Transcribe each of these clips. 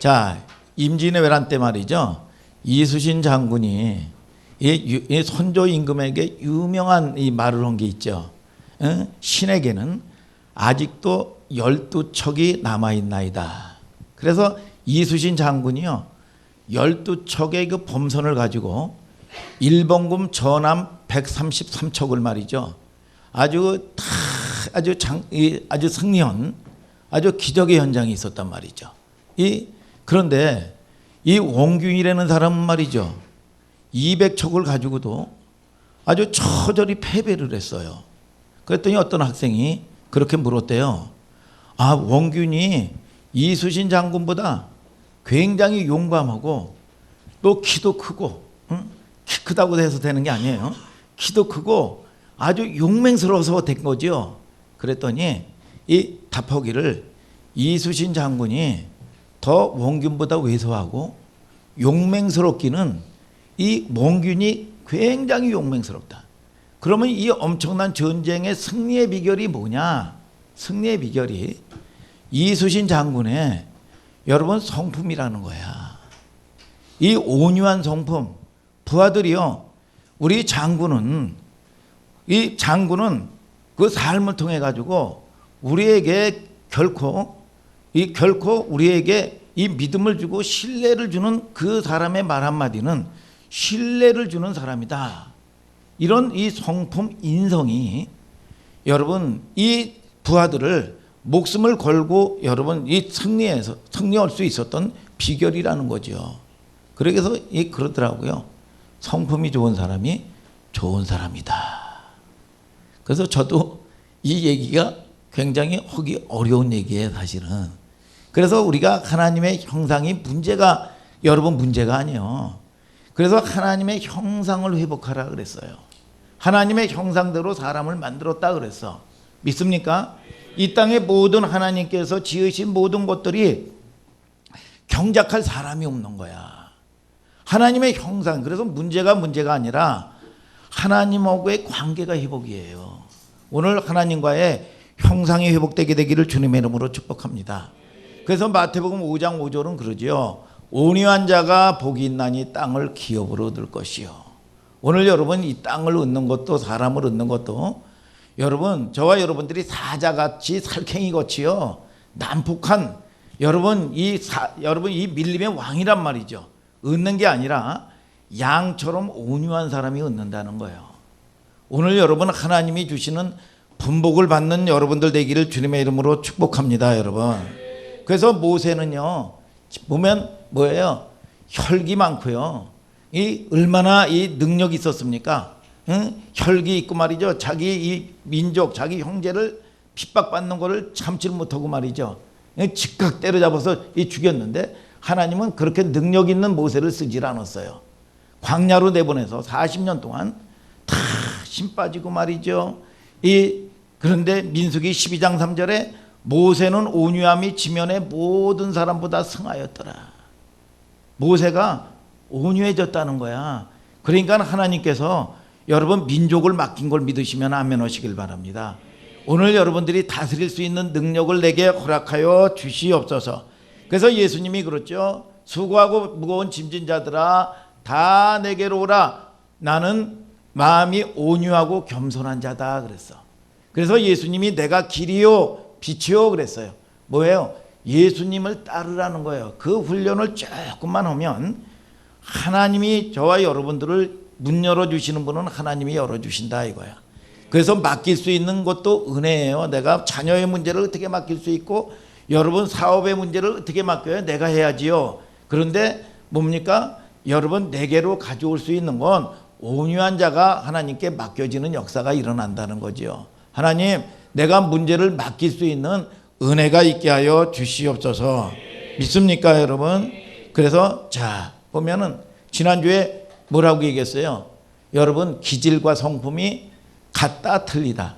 자, 임진의 외란 때 말이죠. 이수신 장군이 이 선조 임금에게 유명한 이 말을 한 게 있죠. 신에게는 아직도 12척이 남아있나이다. 그래서 이수신 장군이요 12척의 그 범선을 가지고 일본군 전함 133척을 말이죠. 아주 승리한 아주 기적의 현장이 있었단 말이죠. 그런데 이 원균이라는 사람은 말이죠. 200척을 가지고도 아주 처절히 패배를 했어요. 그랬더니 어떤 학생이 그렇게 물었대요. 아, 원균이 이수신 장군보다 굉장히 용감하고 또 키도 크고, 키 크다고 해서 되는 게 아니에요. 키도 크고 아주 용맹스러워서 된 거죠. 그랬더니 이 답하기를 이수신 장군이 더 원균보다 왜소하고 용맹스럽기는 이 원균이 굉장히 용맹스럽다. 그러면 이 엄청난 전쟁의 승리의 비결이 뭐냐? 승리의 비결이 이수신 장군의 여러분 성품이라는 거야. 이 온유한 성품. 부하들이요. 우리 장군은 그 삶을 통해 가지고 우리에게 결코 우리에게 이 믿음을 주고 신뢰를 주는 그 사람의 말 한마디는 신뢰를 주는 사람이다. 이런 이 성품 인성이 여러분 이 부하들을 목숨을 걸고 여러분 이 승리할 수 있었던 비결이라는 거죠. 그래서 그러더라고요. 성품이 좋은 사람이 좋은 사람이다. 그래서 저도 이 얘기가 굉장히 하기 어려운 얘기예요, 사실은. 그래서 우리가 하나님의 형상이 여러분 문제가 아니에요. 그래서 하나님의 형상을 회복하라 그랬어요. 하나님의 형상대로 사람을 만들었다 그랬어. 믿습니까? 이 땅의 모든 하나님께서 지으신 모든 것들이 경작할 사람이 없는 거야. 하나님의 형상. 그래서 문제가 아니라 하나님하고의 관계가 회복이에요. 오늘 하나님과의 형상이 회복되게 되기를 주님의 이름으로 축복합니다. 그래서 마태복음 5장 5절은 그러지요. 온유한 자가 복이 있나니 땅을 기업으로 얻을 것이요. 오늘 여러분 이 땅을 얻는 것도 사람을 얻는 것도 여러분 저와 여러분들이 사자같이 살쾡이같이요 난폭한 여러분 이 밀림의 왕이란 말이죠. 얻는 게 아니라 양처럼 온유한 사람이 얻는다는 거예요. 오늘 여러분 하나님이 주시는 분복을 받는 여러분들 되기를 주님의 이름으로 축복합니다, 여러분. 그래서 모세는요 보면 뭐예요? 혈기 많고요. 얼마나 이 능력이 있었습니까? 혈기 있고 말이죠. 자기 이 민족, 자기 형제를 핍박받는 것을 참지 못하고 말이죠. 즉각 때려잡아서 죽였는데 하나님은 그렇게 능력 있는 모세를 쓰질 않았어요. 광야로 내보내서 40년 동안 다 힘 빠지고 말이죠. 그런데 민수기 12장 3절에 모세는 온유함이 지면의 모든 사람보다 승하였더라. 모세가 온유해졌다는 거야. 그러니까 하나님께서 여러분 민족을 맡긴 걸 믿으시면 아멘 하시길 바랍니다. 오늘 여러분들이 다스릴 수 있는 능력을 내게 허락하여 주시옵소서. 그래서 예수님이 그렇죠. 수고하고 무거운 짐진 자들아 다 내게로 오라. 나는 마음이 온유하고 겸손한 자다 그랬어. 그래서 예수님이 내가 길이요 빛이요 그랬어요. 뭐예요? 예수님을 따르라는 거예요. 그 훈련을 조금만 하면 하나님이 저와 여러분들을 문 열어주시는 분은 하나님이 열어주신다 이거야. 그래서 맡길 수 있는 것도 은혜예요. 내가 자녀의 문제를 어떻게 맡길 수 있고 여러분 사업의 문제를 어떻게 맡겨요? 내가 해야지요. 그런데 뭡니까? 여러분 내게로 가져올 수 있는 건 온유한 자가 하나님께 맡겨지는 역사가 일어난다는 거죠. 하나님 내가 문제를 맡길 수 있는 은혜가 있게 하여 주시옵소서. 믿습니까 여러분? 그래서 자 보면은 지난주에 뭐라고 얘기했어요? 여러분 기질과 성품이 같다 틀리다.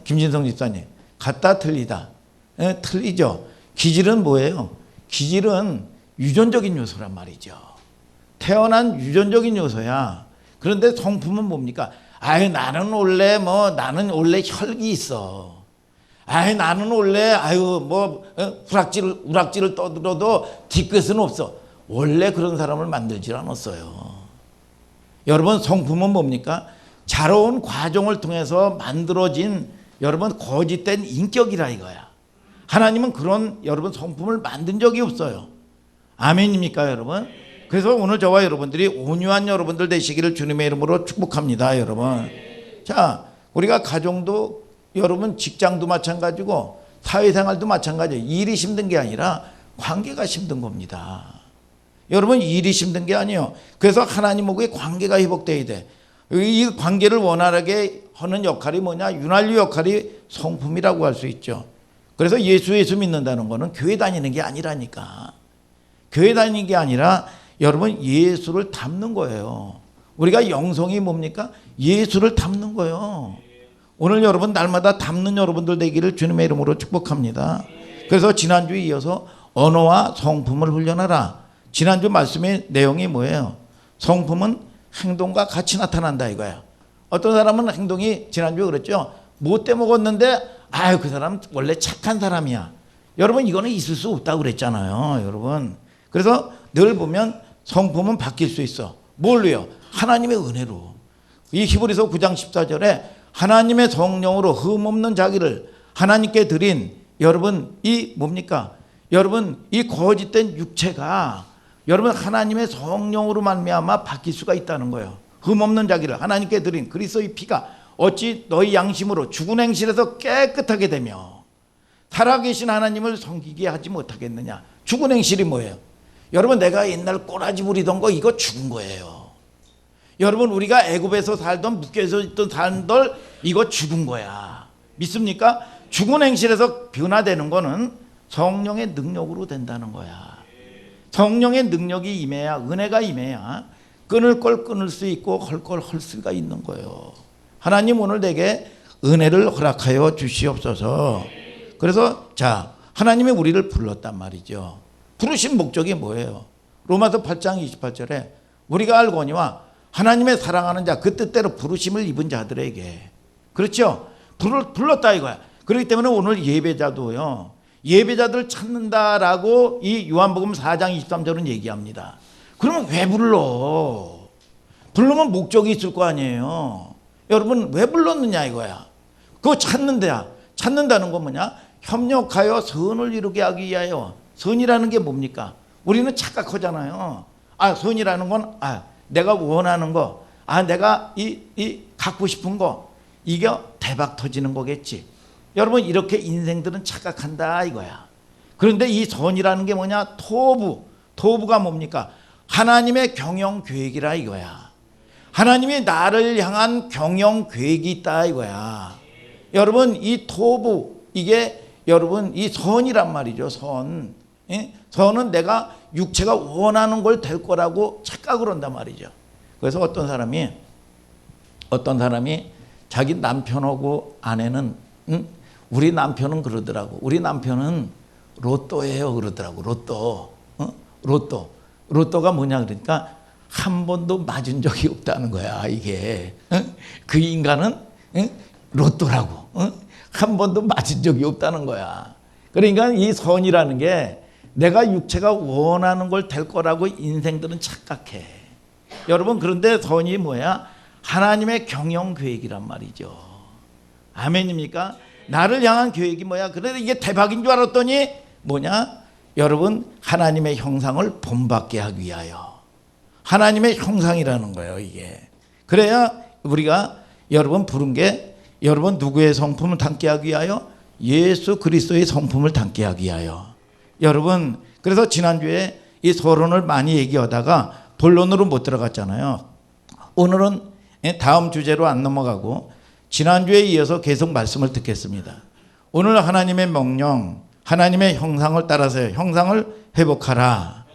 김진성 집사님 같다 틀리다. 틀리죠. 기질은 뭐예요? 기질은 유전적인 요소란 말이죠. 태어난 유전적인 요소야. 그런데 성품은 뭡니까? 나는 원래 혈기 있어. 아이 나는 원래 우락지를 떠들어도 뒤끝은 없어. 원래 그런 사람을 만들질 않았어요. 여러분 성품은 뭡니까? 자라온 과정을 통해서 만들어진 여러분 거짓된 인격이라 이거야. 하나님은 그런 여러분 성품을 만든 적이 없어요. 아멘입니까 여러분? 그래서 오늘 저와 여러분들이 온유한 여러분들 되시기를 주님의 이름으로 축복합니다 여러분. 자, 우리가 가정도 여러분 직장도 마찬가지고 사회생활도 마찬가지예요. 일이 힘든 게 아니라 관계가 힘든 겁니다. 여러분 일이 힘든 게 아니에요. 그래서 하나님하고의 관계가 회복돼야 돼. 이 관계를 원활하게 하는 역할이 뭐냐? 윤활유 역할이 성품이라고 할 수 있죠. 그래서 예수 믿는다는 거는 교회 다니는 게 아니라니까. 교회 다니는 게 아니라 여러분 예수를 닮는 거예요. 우리가 영성이 뭡니까? 예수를 닮는 거예요. 오늘 여러분 날마다 닮는 여러분들 되기를 주님의 이름으로 축복합니다. 그래서 지난주에 이어서 언어와 성품을 훈련하라. 지난주 말씀의 내용이 뭐예요? 성품은 행동과 같이 나타난다 이거야. 어떤 사람은 행동이 지난주에 그랬죠. 못돼 먹었는데 그 사람 원래 착한 사람이야. 여러분 이거는 있을 수 없다고 그랬잖아요. 여러분. 그래서 늘 보면 성품은 바뀔 수 있어. 뭘로요? 하나님의 은혜로. 이 히브리서 9장 14절에 하나님의 성령으로 흠없는 자기를 하나님께 드린 여러분 이 뭡니까? 여러분 이 거짓된 육체가 여러분 하나님의 성령으로 말미암아 바뀔 수가 있다는 거예요. 흠없는 자기를 하나님께 드린 그리스도의 피가 어찌 너희 양심으로 죽은 행실에서 깨끗하게 되며 살아계신 하나님을 섬기게 하지 못하겠느냐. 죽은 행실이 뭐예요? 여러분 내가 옛날 꼬라지 부리던 거 이거 죽은 거예요. 여러분 우리가 애굽에서 살던 묵게에서 있던 살던 이거 죽은 거야. 믿습니까? 죽은 행실에서 변화되는 거는 성령의 능력으로 된다는 거야. 성령의 능력이 임해야 은혜가 임해야 끊을 걸 끊을 수 있고 할 걸 할 수가 있는 거예요. 하나님 오늘 내게 은혜를 허락하여 주시옵소서. 그래서 자 하나님이 우리를 불렀단 말이죠. 부르신 목적이 뭐예요? 로마서 8장 28절에 우리가 알거니와 하나님의 사랑하는 자 그 뜻대로 부르심을 입은 자들에게 그렇죠? 불렀다 이거야. 그렇기 때문에 오늘 예배자도요. 예배자들 찾는다라고 이 요한복음 4장 23절은 얘기합니다. 그러면 왜 불러? 부르면 목적이 있을 거 아니에요. 여러분 왜 불렀느냐 이거야. 그거 찾는 데야. 찾는다는 건 뭐냐? 협력하여 선을 이루게 하기 위하여. 선이라는 게 뭡니까? 우리는 착각하잖아요. 선이라는 건 내가 원하는 거, 내가 이 갖고 싶은 거, 이게 대박 터지는 거겠지. 여러분 이렇게 인생들은 착각한다 이거야. 그런데 이 선이라는 게 뭐냐? 토부가 뭡니까? 하나님의 경영 계획이라 이거야. 하나님이 나를 향한 경영 계획이 있다 이거야. 여러분 이 토부 이게 여러분 이 선이란 말이죠. 선. 선은 내가 육체가 원하는 걸 될 거라고 착각을 한단 말이죠. 그래서 어떤 사람이 자기 남편하고 아내는 우리 남편은 그러더라고. 우리 남편은 로또예요 그러더라고. 로또가 뭐냐 그러니까 한 번도 맞은 적이 없다는 거야. 이게 그 인간은 로또라고. 한 번도 맞은 적이 없다는 거야. 그러니까 이 선이라는 게 내가 육체가 원하는 걸 될 거라고 인생들은 착각해. 여러분 그런데 선이 뭐야? 하나님의 경영 계획이란 말이죠. 아멘입니까? 나를 향한 계획이 뭐야? 그런데 이게 대박인 줄 알았더니 뭐냐? 여러분 하나님의 형상을 본받게 하기 위하여. 하나님의 형상이라는 거예요 이게. 그래야 우리가 여러분 부른 게 여러분 누구의 성품을 담게 하기 위하여? 예수 그리스도의 성품을 담게 하기 위하여. 여러분 그래서 지난주에 이 서론을 많이 얘기하다가 본론으로 못 들어갔잖아요. 오늘은 다음 주제로 안 넘어가고 지난주에 이어서 계속 말씀을 듣겠습니다. 오늘 하나님의 명령, 하나님의 형상을 따라서 형상을 회복하라.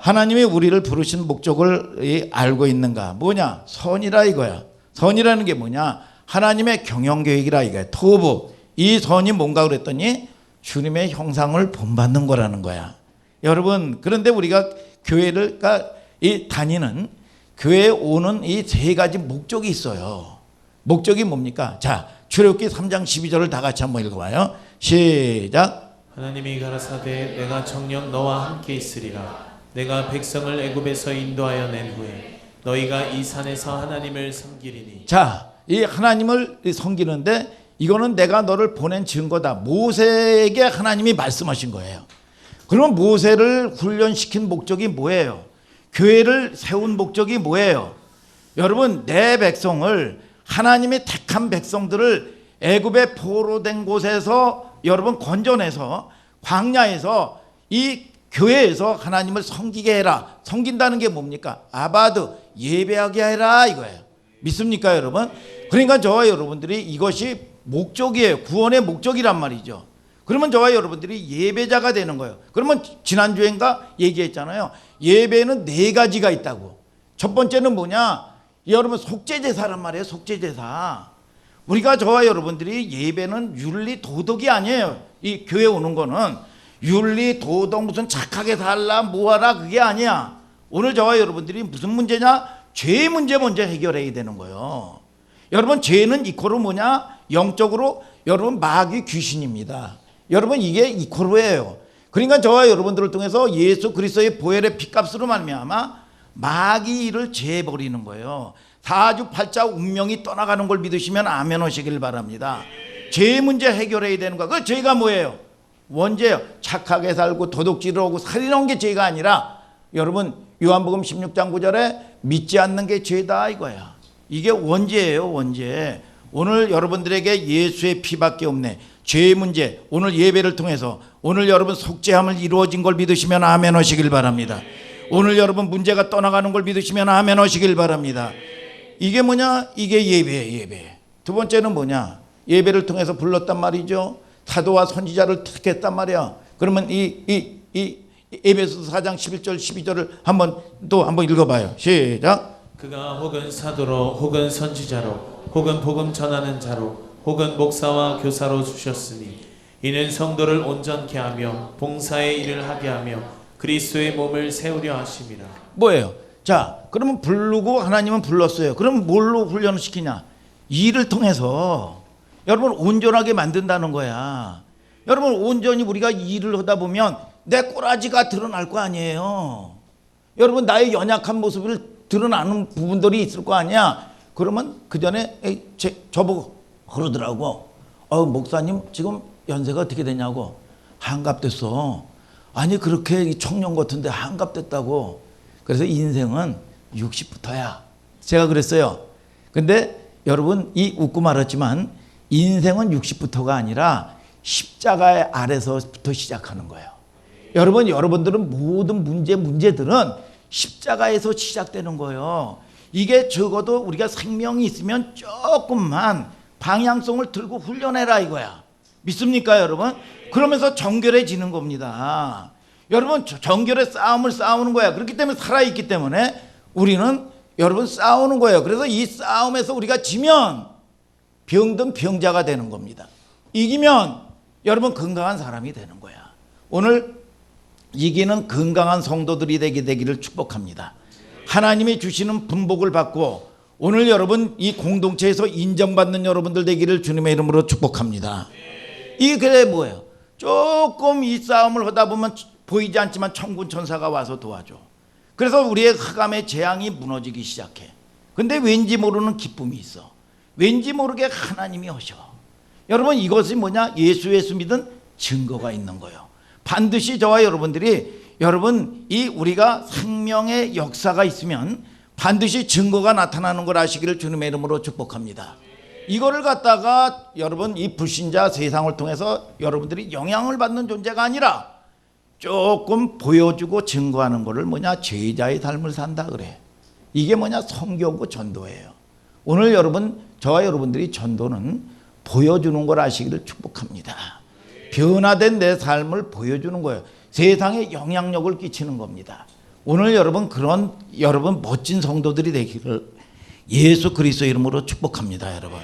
하나님이 우리를 부르신 목적을 알고 있는가? 뭐냐? 선이라 이거야. 선이라는 게 뭐냐? 하나님의 경영 계획이라 이거야. 토부. 이 선이 뭔가 그랬더니 주님의 형상을 본받는 거라는 거야. 여러분 그런데 우리가 교회를 다니는 교회에 오는 이 세 가지 목적이 있어요. 목적이 뭡니까? 자, 출애굽기 3장 12절을 다 같이 한번 읽어봐요. 시작. 하나님이 가라사대 내가 정녕 너와 함께 있으리라. 내가 백성을 애굽에서 인도하여 낸 후에 너희가 이 산에서 하나님을 섬기리니. 자, 이 하나님을 섬기는데 이거는 내가 너를 보낸 증거다. 모세에게 하나님이 말씀하신 거예요. 그러면 모세를 훈련시킨 목적이 뭐예요? 교회를 세운 목적이 뭐예요? 여러분, 내 백성을, 하나님의 택한 백성들을 애굽의 포로된 곳에서 여러분 건져내서 광야에서 이 교회에서 하나님을 섬기게 해라. 섬긴다는 게 뭡니까? 아바드, 예배하게 해라 이거예요. 믿습니까 여러분? 그러니까 저와 여러분들이 이것이 목적이에요. 구원의 목적이란 말이죠. 그러면 저와 여러분들이 예배자가 되는 거예요. 그러면 지난주엔가 얘기했잖아요. 예배는 4가지가 있다고. 첫 번째는 뭐냐? 여러분 속죄제사란 말이에요. 속죄제사. 우리가 저와 여러분들이 예배는 윤리 도덕이 아니에요. 이 교회 오는 거는 윤리 도덕 무슨 착하게 살라 뭐하라 그게 아니야. 오늘 저와 여러분들이 무슨 문제냐? 죄 문제 먼저 해결해야 되는 거예요. 여러분 죄는 이코로 뭐냐? 영적으로 여러분 마귀 귀신입니다. 여러분 이게 이코로예요. 그러니까 저와 여러분들을 통해서 예수 그리스도의 보혈의 피값으로 말미암아 마귀를 제버리는 거예요. 사주팔자 운명이 떠나가는 걸 믿으시면 아멘 하시길 바랍니다. 죄 문제 해결해야 되는 거야. 그 죄가 뭐예요? 원죄예요. 착하게 살고 도둑질을 하고 살인한 게 죄가 아니라 여러분 요한복음 16장 9절에 믿지 않는 게 죄다 이거야. 이게 원죄예요. 원죄. 오늘 여러분들에게 예수의 피밖에 없네. 죄의 문제 오늘 예배를 통해서 오늘 여러분 속죄함을 이루어진 걸 믿으시면 아멘 하시길 바랍니다. 오늘 여러분 문제가 떠나가는 걸 믿으시면 아멘 하시길 바랍니다. 이게 뭐냐? 이게 예배예요. 예배. 두 번째는 뭐냐? 예배를 통해서 불렀단 말이죠. 사도와 선지자를 택했단 말이야. 그러면 이 에베소서 4장 11절 12절을 한번 읽어봐요. 시작. 그가 혹은 사도로 혹은 선지자로 혹은 복음 전하는 자로 혹은 목사와 교사로 주셨으니 이는 성도를 온전케 하며 봉사의 일을 하게 하며 그리스도의 몸을 세우려 하심이라. 뭐예요? 자, 그러면 부르고 하나님은 불렀어요. 그럼 뭘로 훈련을 시키냐? 일을 통해서 여러분 온전하게 만든다는 거야. 여러분 온전히 우리가 일을 하다 보면 내 꼬라지가 드러날 거 아니에요. 여러분 나의 연약한 모습을 드러나는 부분들이 있을 거 아니야. 그러면 그 전에 저보고 그러더라고. 목사님 지금 연세가 어떻게 되냐고. 한갑됐어. 아니 그렇게 청년 같은데 한갑됐다고. 그래서 인생은 60부터야. 제가 그랬어요. 근데 여러분 이 웃고 말았지만 인생은 60부터가 아니라 십자가의 아래서부터 시작하는 거예요. 여러분들은 모든 문제들은 십자가에서 시작되는 거예요. 이게 적어도 우리가 생명이 있으면 조금만 방향성을 들고 훈련해라 이거야. 믿습니까 여러분? 그러면서 정결해지는 겁니다. 여러분 정결의 싸움을 싸우는 거야. 그렇기 때문에 살아있기 때문에 우리는 여러분 싸우는 거예요. 그래서 이 싸움에서 우리가 지면 병든 병자가 되는 겁니다. 이기면 여러분 건강한 사람이 되는 거야. 오늘 이기는 건강한 성도들이 되기를 축복합니다. 하나님이 주시는 분복을 받고 오늘 여러분 이 공동체에서 인정받는 여러분들 되기를 주님의 이름으로 축복합니다. 이게 뭐예요? 조금 이 싸움을 하다 보면 보이지 않지만 천군 천사가 와서 도와줘. 그래서 우리의 흑암의 재앙이 무너지기 시작해. 근데 왠지 모르는 기쁨이 있어. 왠지 모르게 하나님이 하셔. 여러분 이것이 뭐냐? 예수 믿은 증거가 있는 거예요. 반드시 저와 여러분들이 여러분 이 우리가 생명의 역사가 있으면 반드시 증거가 나타나는 걸 아시기를 주님의 이름으로 축복합니다. 이거를 갖다가 여러분 이 불신자 세상을 통해서 여러분들이 영향을 받는 존재가 아니라 조금 보여주고 증거하는 거를 뭐냐? 제자의 삶을 산다 그래. 이게 뭐냐? 성교고 전도예요. 오늘 여러분 저와 여러분들이 전도는 보여주는 걸 아시기를 축복합니다. 변화된 내 삶을 보여주는 거예요. 세상에 영향력을 끼치는 겁니다. 오늘 여러분 그런 여러분 멋진 성도들이 되기를 예수 그리스도 이름으로 축복합니다. 여러분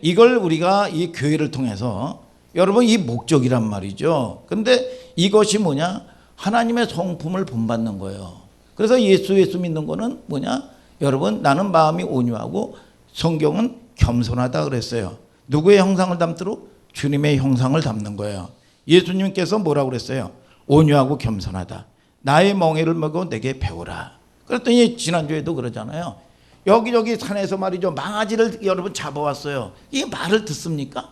이걸 우리가 이 교회를 통해서 여러분 이 목적이란 말이죠. 근데 이것이 뭐냐? 하나님의 성품을 본받는 거예요. 그래서 예수 믿는 거는 뭐냐? 여러분 나는 마음이 온유하고 성경은 겸손하다 그랬어요. 누구의 형상을 담도록? 주님의 형상을 담는 거예요. 예수님께서 뭐라고 그랬어요? 온유하고 겸손하다. 나의 멍에를 먹어 내게 배우라. 그랬더니 지난주에도 그러잖아요. 여기저기 산에서 말이죠. 망아지를 여러분 잡아왔어요. 이게 말을 듣습니까?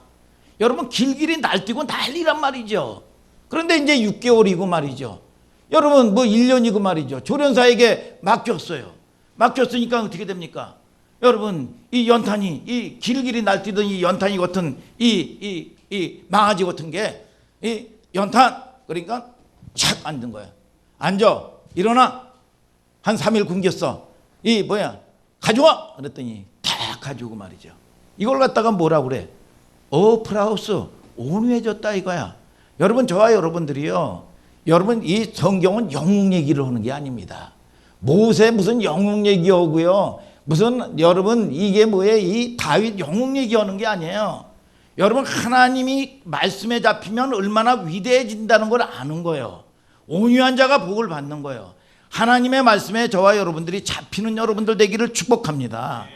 여러분 길길이 날뛰고 난리란 말이죠. 그런데 이제 6개월이고 말이죠. 여러분 뭐 1년이고 말이죠. 조련사에게 맡겼어요. 맡겼으니까 어떻게 됩니까? 여러분 이 연탄이 이 길길이 날뛰던 이 연탄이 같은 이 망아지 같은 게 이 연탄 그러니까 착 앉은 거야. 앉아 일어나 한 3일 굶겼어. 이 뭐야 가져와 그랬더니 다 가지고 말이죠. 이걸 갖다가 뭐라고 그래? 프라우스 온유해졌다 이거야. 여러분 저와 여러분들이요. 여러분 이 성경은 영웅 얘기를 하는 게 아닙니다. 모세 무슨 영웅 얘기하고요. 무슨 여러분 이게 뭐예요? 이 다윗 영웅 얘기하는 게 아니에요. 여러분 하나님이 말씀에 잡히면 얼마나 위대해진다는 걸 아는 거예요. 온유한 자가 복을 받는 거예요. 하나님의 말씀에 저와 여러분들이 잡히는 여러분들 되기를 축복합니다.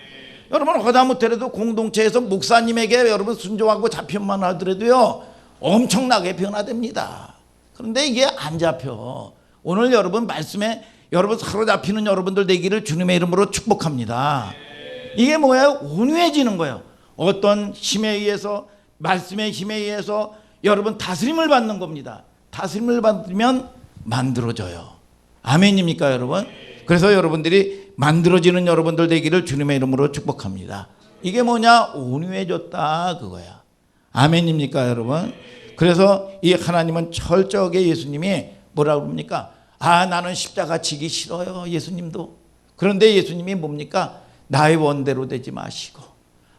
여러분 하다못해도 공동체에서 목사님에게 여러분 순종하고 잡혀만 하더라도요 엄청나게 변화됩니다. 그런데 이게 안 잡혀. 오늘 여러분 말씀에 여러분 사로잡히는 여러분들 되기를 주님의 이름으로 축복합니다. 이게 뭐예요? 온유해지는 거예요. 어떤 힘에 의해서 말씀의 힘에 의해서 여러분 다스림을 받는 겁니다. 다스림을 받으면 만들어져요. 아멘입니까 여러분? 그래서 여러분들이 만들어지는 여러분들 되기를 주님의 이름으로 축복합니다. 이게 뭐냐? 온유해졌다 그거야. 아멘입니까 여러분? 그래서 이 하나님은 철저하게 예수님이 뭐라고 그럽니까? 나는 십자가 지기 싫어요 예수님도. 그런데 예수님이 뭡니까? 나의 원대로 되지 마시고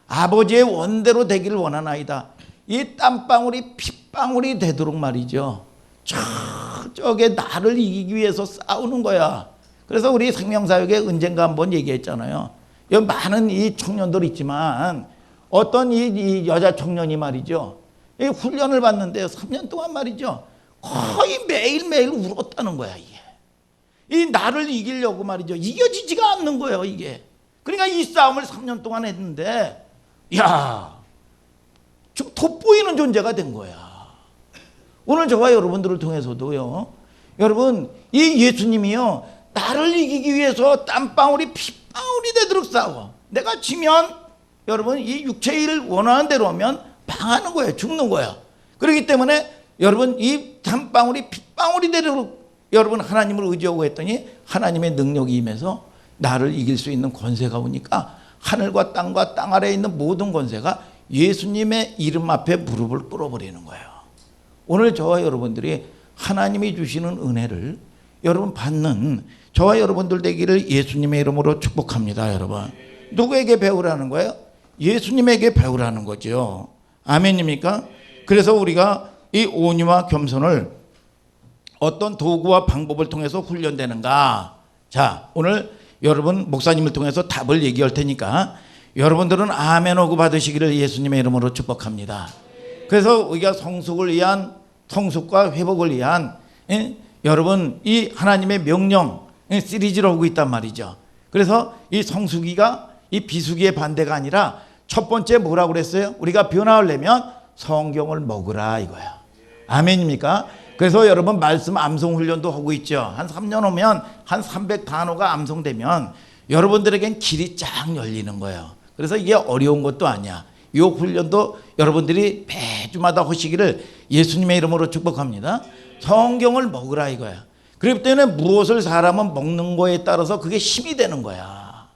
아버지의 원대로 되기를 원하나이다. 이 땀방울이 핏방울이 되도록 말이죠. 저게 나를 이기기 위해서 싸우는 거야. 그래서 우리 생명사역에 언젠가 한번 얘기했잖아요. 여기 많은 이 청년들 있지만 어떤 이 여자 청년이 말이죠. 이 훈련을 받는데요. 3년 동안 말이죠. 거의 매일매일 울었다는 거야 이게. 이 나를 이기려고 말이죠. 이겨지지가 않는 거예요 이게. 그러니까 이 싸움을 3년 동안 했는데 좀 돋보이는 존재가 된 거야. 오늘 저와 여러분들을 통해서도요. 여러분 이 예수님이요. 나를 이기기 위해서 땀방울이 핏방울이 되도록 싸워. 내가 지면 여러분 이 육체의 일을 원하는 대로 하면 망하는 거예요. 죽는 거야. 그렇기 때문에 여러분 이 땀방울이 핏방울이 되도록 여러분 하나님을 의지하고 했더니 하나님의 능력이 임해서 나를 이길 수 있는 권세가 오니까 하늘과 땅과 땅 아래에 있는 모든 권세가 예수님의 이름 앞에 무릎을 꿇어버리는 거예요. 오늘 저와 여러분들이 하나님이 주시는 은혜를 여러분 받는 저와 여러분들 되기를 예수님의 이름으로 축복합니다. 여러분 누구에게 배우라는 거예요? 예수님에게 배우라는 거죠. 아멘입니까? 그래서 우리가 이 온유와 겸손을 어떤 도구와 방법을 통해서 훈련되는가? 자, 오늘 여러분 목사님을 통해서 답을 얘기할 테니까 여러분들은 아멘 하고 받으시기를 예수님의 이름으로 축복합니다. 그래서 우리가 성숙과 회복을 위한 여러분 이 하나님의 명령 시리즈를 하고 있단 말이죠. 그래서 이 성숙이가 이 비수기의 반대가 아니라 첫 번째 뭐라고 그랬어요? 우리가 변화하려면 성경을 먹으라 이거야. 아멘입니까? 그래서 여러분 말씀 암송 훈련도 하고 있죠. 한 3년 오면 한 300단어가 암송되면 여러분들에겐 길이 쫙 열리는 거예요. 그래서 이게 어려운 것도 아니야. 이 훈련도 여러분들이 매주마다 하시기를 예수님의 이름으로 축복합니다. 성경을 먹으라 이거야. 그렇기 때문에 무엇을 사람은 먹는 거에 따라서 그게 힘이 되는 거야.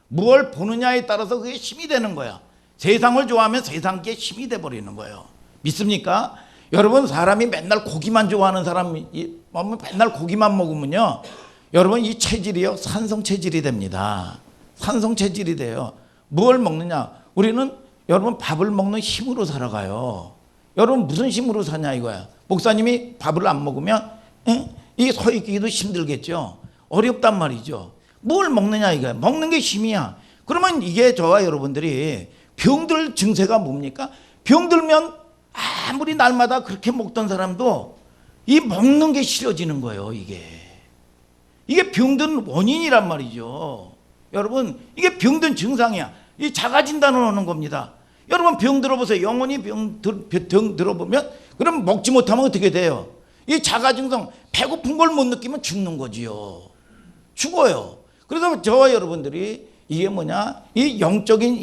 무엇을 보느냐에 따라서 그게 힘이 되는 거야. 세상을 좋아하면 세상께 힘이 돼버리는 거예요. 믿습니까? 여러분 사람이 맨날 고기만 좋아하는 사람이 맨날 고기만 먹으면요. 여러분 이 체질이요. 산성 체질이 됩니다. 산성 체질이 돼요. 뭘 먹느냐? 우리는 여러분 밥을 먹는 힘으로 살아가요. 여러분 무슨 힘으로 사냐 이거야. 목사님이 밥을 안 먹으면 이 서 있기도 힘들겠죠. 어렵단 말이죠. 뭘 먹느냐 이거야. 먹는 게 힘이야. 그러면 이게 저와 여러분들이 병들 증세가 뭡니까? 병들면 아무리 날마다 그렇게 먹던 사람도 이 먹는 게 싫어지는 거예요. 이게 병든 원인이란 말이죠. 여러분 이게 병든 증상이야. 이 자가 진단을 하는 겁니다. 여러분 병 들어보세요. 영혼이 병 들어보면 그럼 먹지 못하면 어떻게 돼요? 이 자가증성, 배고픈 걸 못 느끼면 죽는 거지요. 죽어요. 그래서 저와 여러분들이 이게 뭐냐? 이 영적인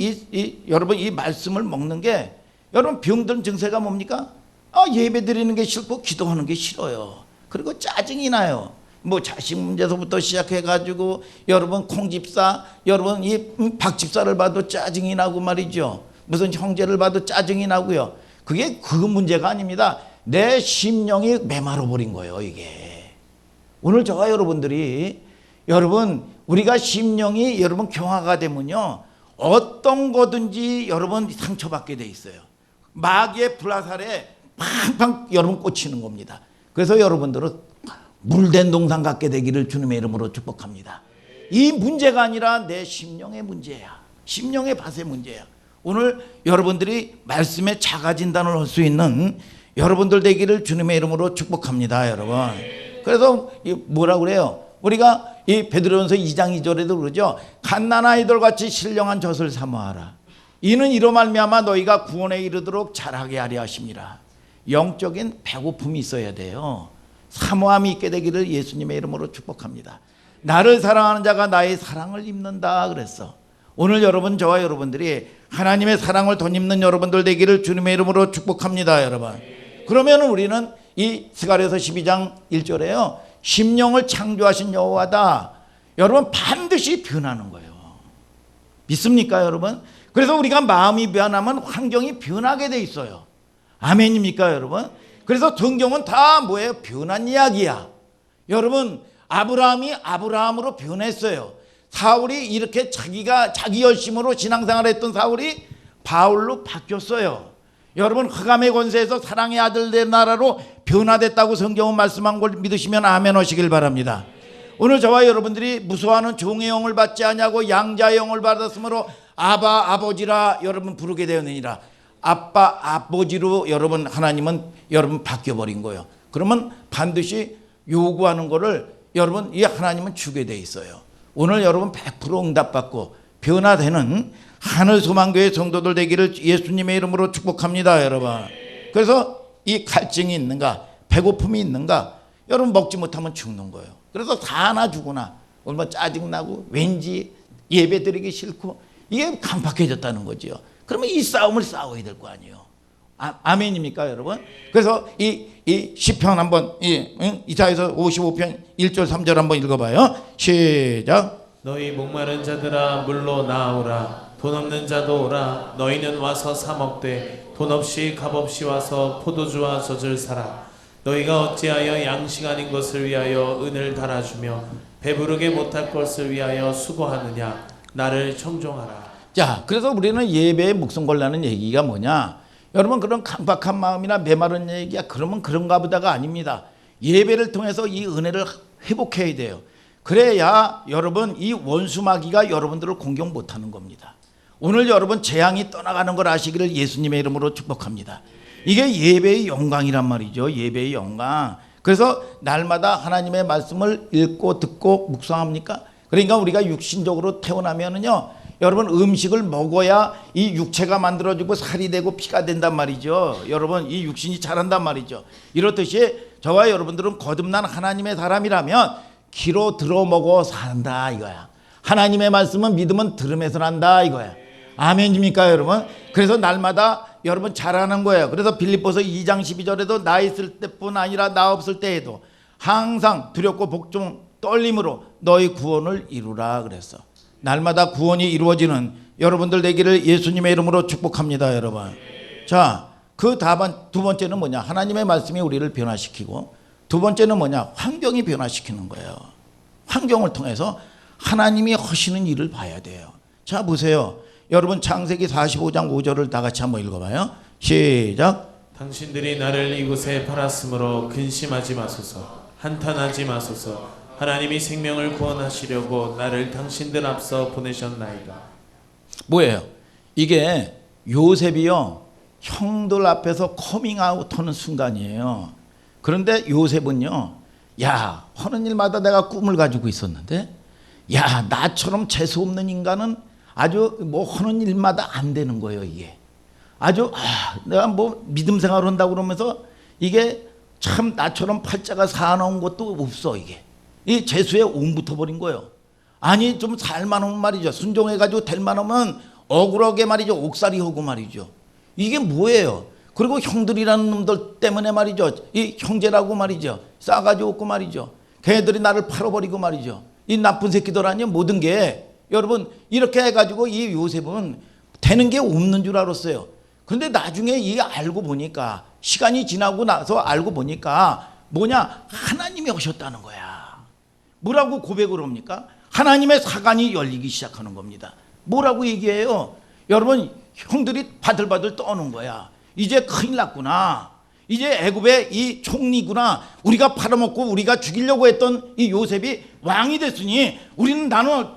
여러분 이 말씀을 먹는 게 여러분 병든 증세가 뭡니까? 예배 드리는 게 싫고 기도하는 게 싫어요. 그리고 짜증이 나요. 뭐 자식 문제서부터 시작해가지고 여러분 콩집사, 여러분 이 박집사를 봐도 짜증이 나고 말이죠. 무슨 형제를 봐도 짜증이 나고요. 그게 그 문제가 아닙니다. 내 심령이 메마르 버린 거예요, 이게. 오늘 저와 여러분들이 여러분 우리가 심령이 여러분 경화가 되면요 어떤 거든지 여러분 상처받게 돼 있어요. 마귀의 불화살에 팡팡 여러분 꽂히는 겁니다. 그래서 여러분들은 물된 동상 갖게 되기를 주님의 이름으로 축복합니다. 이 문제가 아니라 내 심령의 문제야. 심령의 밭의 문제야. 오늘 여러분들이 말씀에 자가 진단을 할 수 있는 여러분들 되기를 주님의 이름으로 축복합니다, 여러분. 그래서 뭐라 그래요? 우리가 이 베드로전서 2장 2절에도 그러죠. 갓난 아이들 같이 신령한 젖을 사모하라. 이는 이로 말미암아 너희가 구원에 이르도록 자라게 하려 하심이라. 영적인 배고픔이 있어야 돼요. 사모함이 있게 되기를 예수님의 이름으로 축복합니다. 나를 사랑하는 자가 나의 사랑을 입는다 그랬어. 오늘 여러분 저와 여러분들이 하나님의 사랑을 덧입는 여러분들 되기를 주님의 이름으로 축복합니다, 여러분. 그러면 우리는 이 스가랴서 12장 1절에요. 심령을 창조하신 여호와다. 여러분 반드시 변하는 거예요. 믿습니까, 여러분? 그래서 우리가 마음이 변하면 환경이 변하게 돼 있어요. 아멘입니까, 여러분? 그래서 성경은 다 뭐예요? 변한 이야기야. 여러분, 아브라함이 아브라함으로 변했어요. 사울이 이렇게 자기 열심으로 신앙생활을 했던 사울이 바울로 바뀌었어요. 여러분, 흑암의 권세에서 사랑의 아들 된 나라로 변화됐다고 성경은 말씀한 걸 믿으시면 아멘 하시길 바랍니다. 오늘 저와 여러분들이 무서워하는 종의 영을 받지 아니하고 양자의 영을 받았으므로 아바 아버지라 여러분 부르게 되었느니라. 아빠 아버지로 여러분 하나님은 여러분 바뀌어버린 거예요. 그러면 반드시 요구하는 거를 여러분 이 하나님은 주게 돼 있어요. 오늘 여러분 100% 응답받고 변화되는 하늘소망교회 성도들 되기를 예수님의 이름으로 축복합니다, 여러분. 그래서 이 갈증이 있는가, 배고픔이 있는가, 여러분 먹지 못하면 죽는 거예요. 그래서 사나 죽으나 얼마나 짜증나고 왠지 예배 드리기 싫고 이게 강팍해졌다는 거죠. 그러면 이 싸움을 싸워야 될 거 아니에요. 아멘입니까, 여러분? 그래서 이 시편 한번 이사야서 55편 1절 3절 한번 읽어봐요. 시작. 너희 목마른 자들아 물로 나아오라. 돈 없는 자도 오라. 너희는 와서 사 먹되 돈 없이 값 없이 와서 포도주와 젖을 사라. 너희가 어찌하여 양식 아닌 것을 위하여 은을 달아주며 배부르게 못할 것을 위하여 수고하느냐. 나를 청종하라. 자, 그래서 우리는 예배에 목숨 걸라는 얘기가 뭐냐? 여러분 그런 강박한 마음이나 메마른 얘기야 그러면 그런가 보다가 아닙니다. 예배를 통해서 이 은혜를 회복해야 돼요. 그래야 여러분 이 원수마귀가 여러분들을 공격 못하는 겁니다. 오늘 여러분 재앙이 떠나가는 걸 아시기를 예수님의 이름으로 축복합니다. 이게 예배의 영광이란 말이죠. 예배의 영광. 그래서 날마다 하나님의 말씀을 읽고 듣고 묵상합니까? 그러니까 우리가 육신적으로 태어나면은요 여러분 음식을 먹어야 이 육체가 만들어지고 살이 되고 피가 된단 말이죠. 여러분 이 육신이 자란단 말이죠. 이렇듯이 저와 여러분들은 거듭난 하나님의 사람이라면 귀로 들어 먹어 산다 이거야. 하나님의 말씀은 믿음은 들음에서 난다 이거야. 아멘입니까, 여러분? 그래서 날마다 여러분 자라는 거예요. 그래서 빌립보서 2장 12절에도 나 있을 때뿐 아니라 나 없을 때에도 항상 두렵고 복종 떨림으로 너희 구원을 이루라 그랬어. 날마다 구원이 이루어지는 여러분들 되기를 예수님의 이름으로 축복합니다, 여러분. 자, 그 두 번째는 뭐냐? 하나님의 말씀이 우리를 변화시키고 두 번째는 뭐냐? 환경이 변화시키는 거예요. 환경을 통해서 하나님이 하시는 일을 봐야 돼요. 자, 보세요. 여러분 창세기 45장 5절을 다 같이 한번 읽어봐요. 시작. 당신들이 나를 이곳에 팔았으므로 근심하지 마소서. 한탄하지 마소서. 하나님이 생명을 구원하시려고 나를 당신들 앞서 보내셨나이다. 뭐예요? 이게 요셉이요 형들 앞에서 커밍아웃하는 순간이에요. 그런데 요셉은요, 야 하는 일마다 내가 꿈을 가지고 있었는데, 야 나처럼 재수 없는 인간은 아주 뭐 하는 일마다 안 되는 거예요. 이게 아주 내가 뭐 믿음 생활한다고 그러면서 이게 참 나처럼 팔자가 사나운 것도 없어. 이게 이 재수에 온 붙어버린 거예요. 아니 좀 살만하면 말이죠. 순종해가지고 될 만하면 억울하게 말이죠. 옥살이 하고 말이죠. 이게 뭐예요? 그리고 형들이라는 놈들 때문에 말이죠. 이 형제라고 말이죠. 싸가지고 없고 말이죠. 걔들이 나를 팔아버리고 말이죠. 이 나쁜 새끼들 아니야. 모든 게 여러분 이렇게 해가지고 이 요셉은 되는 게 없는 줄 알았어요. 근데 나중에 이 알고 보니까 시간이 지나고 나서 알고 보니까 뭐냐? 하나님이 오셨다는 거야. 뭐라고 고백을 합니까? 하나님의 사관이 열리기 시작하는 겁니다. 뭐라고 얘기해요? 여러분 형들이 바들바들 떠는 거야. 이제 큰일 났구나. 이제 애굽의 이 총리구나. 우리가 팔아먹고 우리가 죽이려고 했던 이 요셉이 왕이 됐으니 우리는 나는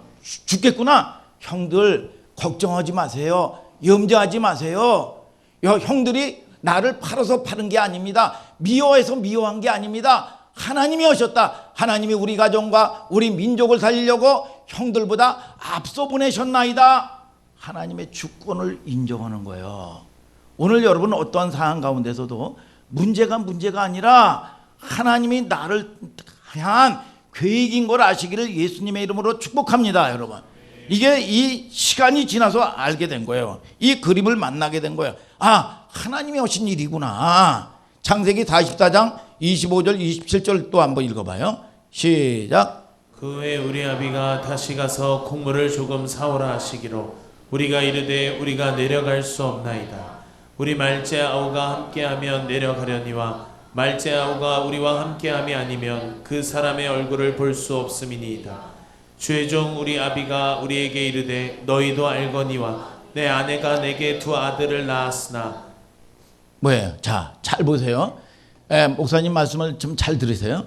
죽겠구나. 형들 걱정하지 마세요. 염려하지 마세요. 형들이 나를 팔아서 파는 게 아닙니다. 미워해서 미워한 게 아닙니다. 하나님이 오셨다. 하나님이 우리 가정과 우리 민족을 살리려고 형들보다 앞서 보내셨나이다. 하나님의 주권을 인정하는 거예요. 오늘 여러분 어떠한 상황 가운데서도 문제가 아니라 하나님이 나를 향한 계획인 걸 아시기를 예수님의 이름으로 축복합니다. 여러분 이게 이 시간이 지나서 알게 된 거예요. 이 그림을 만나게 된 거예요. 하나님이 오신 일이구나. 창세기 44장 25절 27절 또 한번 읽어봐요. 시작. 그 후에 우리 아비가 다시 가서 곡물을 조금 사오라 하시기로 우리가 이르되 우리가 내려갈 수 없나이다. 우리 말제 아우가 함께하면 내려가려니와 말제 아우가 우리와 함께함이 아니면 그 사람의 얼굴을 볼 수 없음이니이다. 주의 종 우리 아비가 우리에게 이르되 너희도 알거니와 내 아내가 내게 두 아들을 낳았으나. 뭐예요? 자, 잘 보세요. 목사님 말씀을 좀 잘 들으세요.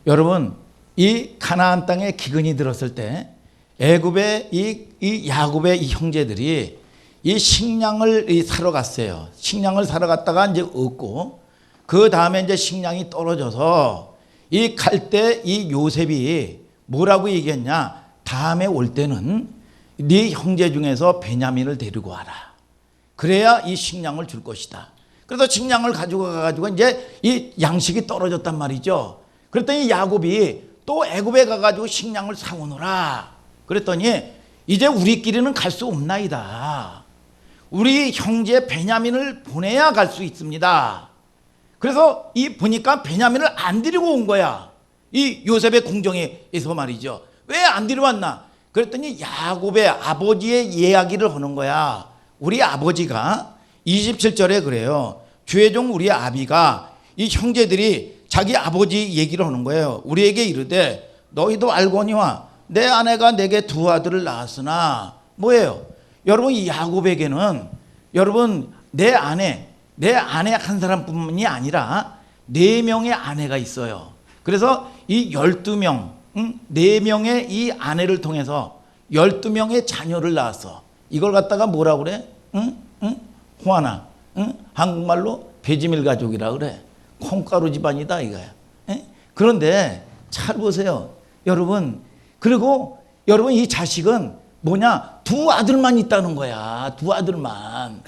여러분 이 가나안 땅에 기근이 들었을 때 애굽의 이 야곱의 이 형제들이 이 식량을 사러 갔어요. 식량을 사러 갔다가 이제 없고 그 다음에 이제 식량이 떨어져서 이 갈 때 이 요셉이 뭐라고 얘기했냐? 다음에 올 때는 네 형제 중에서 베냐민을 데리고 와라. 그래야 이 식량을 줄 것이다. 그래서 식량을 가지고 가가지고 이제 이 양식이 떨어졌단 말이죠. 그랬더니 야곱이 또 애굽에 가가지고 식량을 사오노라. 그랬더니 이제 우리끼리는 갈 수 없나이다. 우리 형제 베냐민을 보내야 갈 수 있습니다. 그래서 이 보니까 베냐민을 안 데리고 온 거야. 이 요셉의 궁정에서 말이죠. 왜 안 데려왔나? 그랬더니 야곱의 아버지의 이야기를 하는 거야. 우리 아버지가 27절에 그래요. 주의 종 우리 아비가 이 형제들이 자기 아버지 얘기를 하는 거예요. 우리에게 이르되 너희도 알거니와 내 아내가 내게 두 아들을 낳았으나 뭐예요? 여러분 이 야곱에게는 여러분 내 아내 한 사람뿐만이 아니라 4명의 아내가 있어요. 그래서 이 12명 4명의 이 아내를 통해서 12명의 자녀를 낳았어. 이걸 갖다가 뭐라 그래? 호하나 한국말로 배지밀 가족이라 그래. 콩가루 집안이다 이거야. 그런데 잘 보세요. 여러분 그리고 여러분 이 자식은 뭐냐? 두 아들만 있다는 거야. 두 아들만.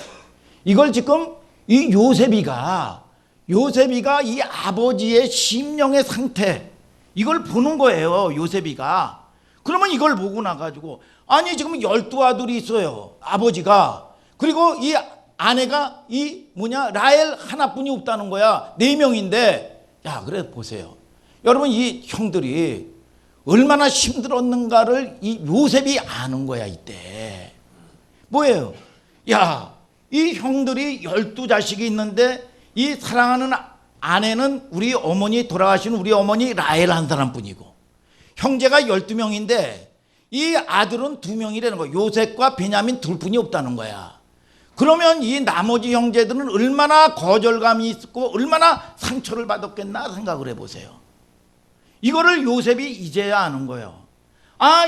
이걸 지금 이 요셉이가 이 아버지의 심령의 상태 이걸 보는 거예요. 요셉이가. 그러면 이걸 보고 나가지고 아니 지금 12아들이 있어요. 아버지가. 그리고 이 아내가 이 라헬 하나뿐이 없다는 거야. 4명인데 야 그래 보세요. 여러분 이 형들이 얼마나 힘들었는가를 이 요셉이 아는 거야 이때. 뭐예요? 야, 이 형들이 12자식이 있는데 이 사랑하는 아내는 우리 어머니 돌아가신 우리 어머니 라헬 한 사람뿐이고 형제가 12명인데 이 아들은 2명이라는 거야. 요셉과 베냐민 둘뿐이 없다는 거야. 그러면 이 나머지 형제들은 얼마나 거절감이 있고 얼마나 상처를 받았겠나 생각을 해보세요. 이거를 요셉이 이제야 아는 거예요.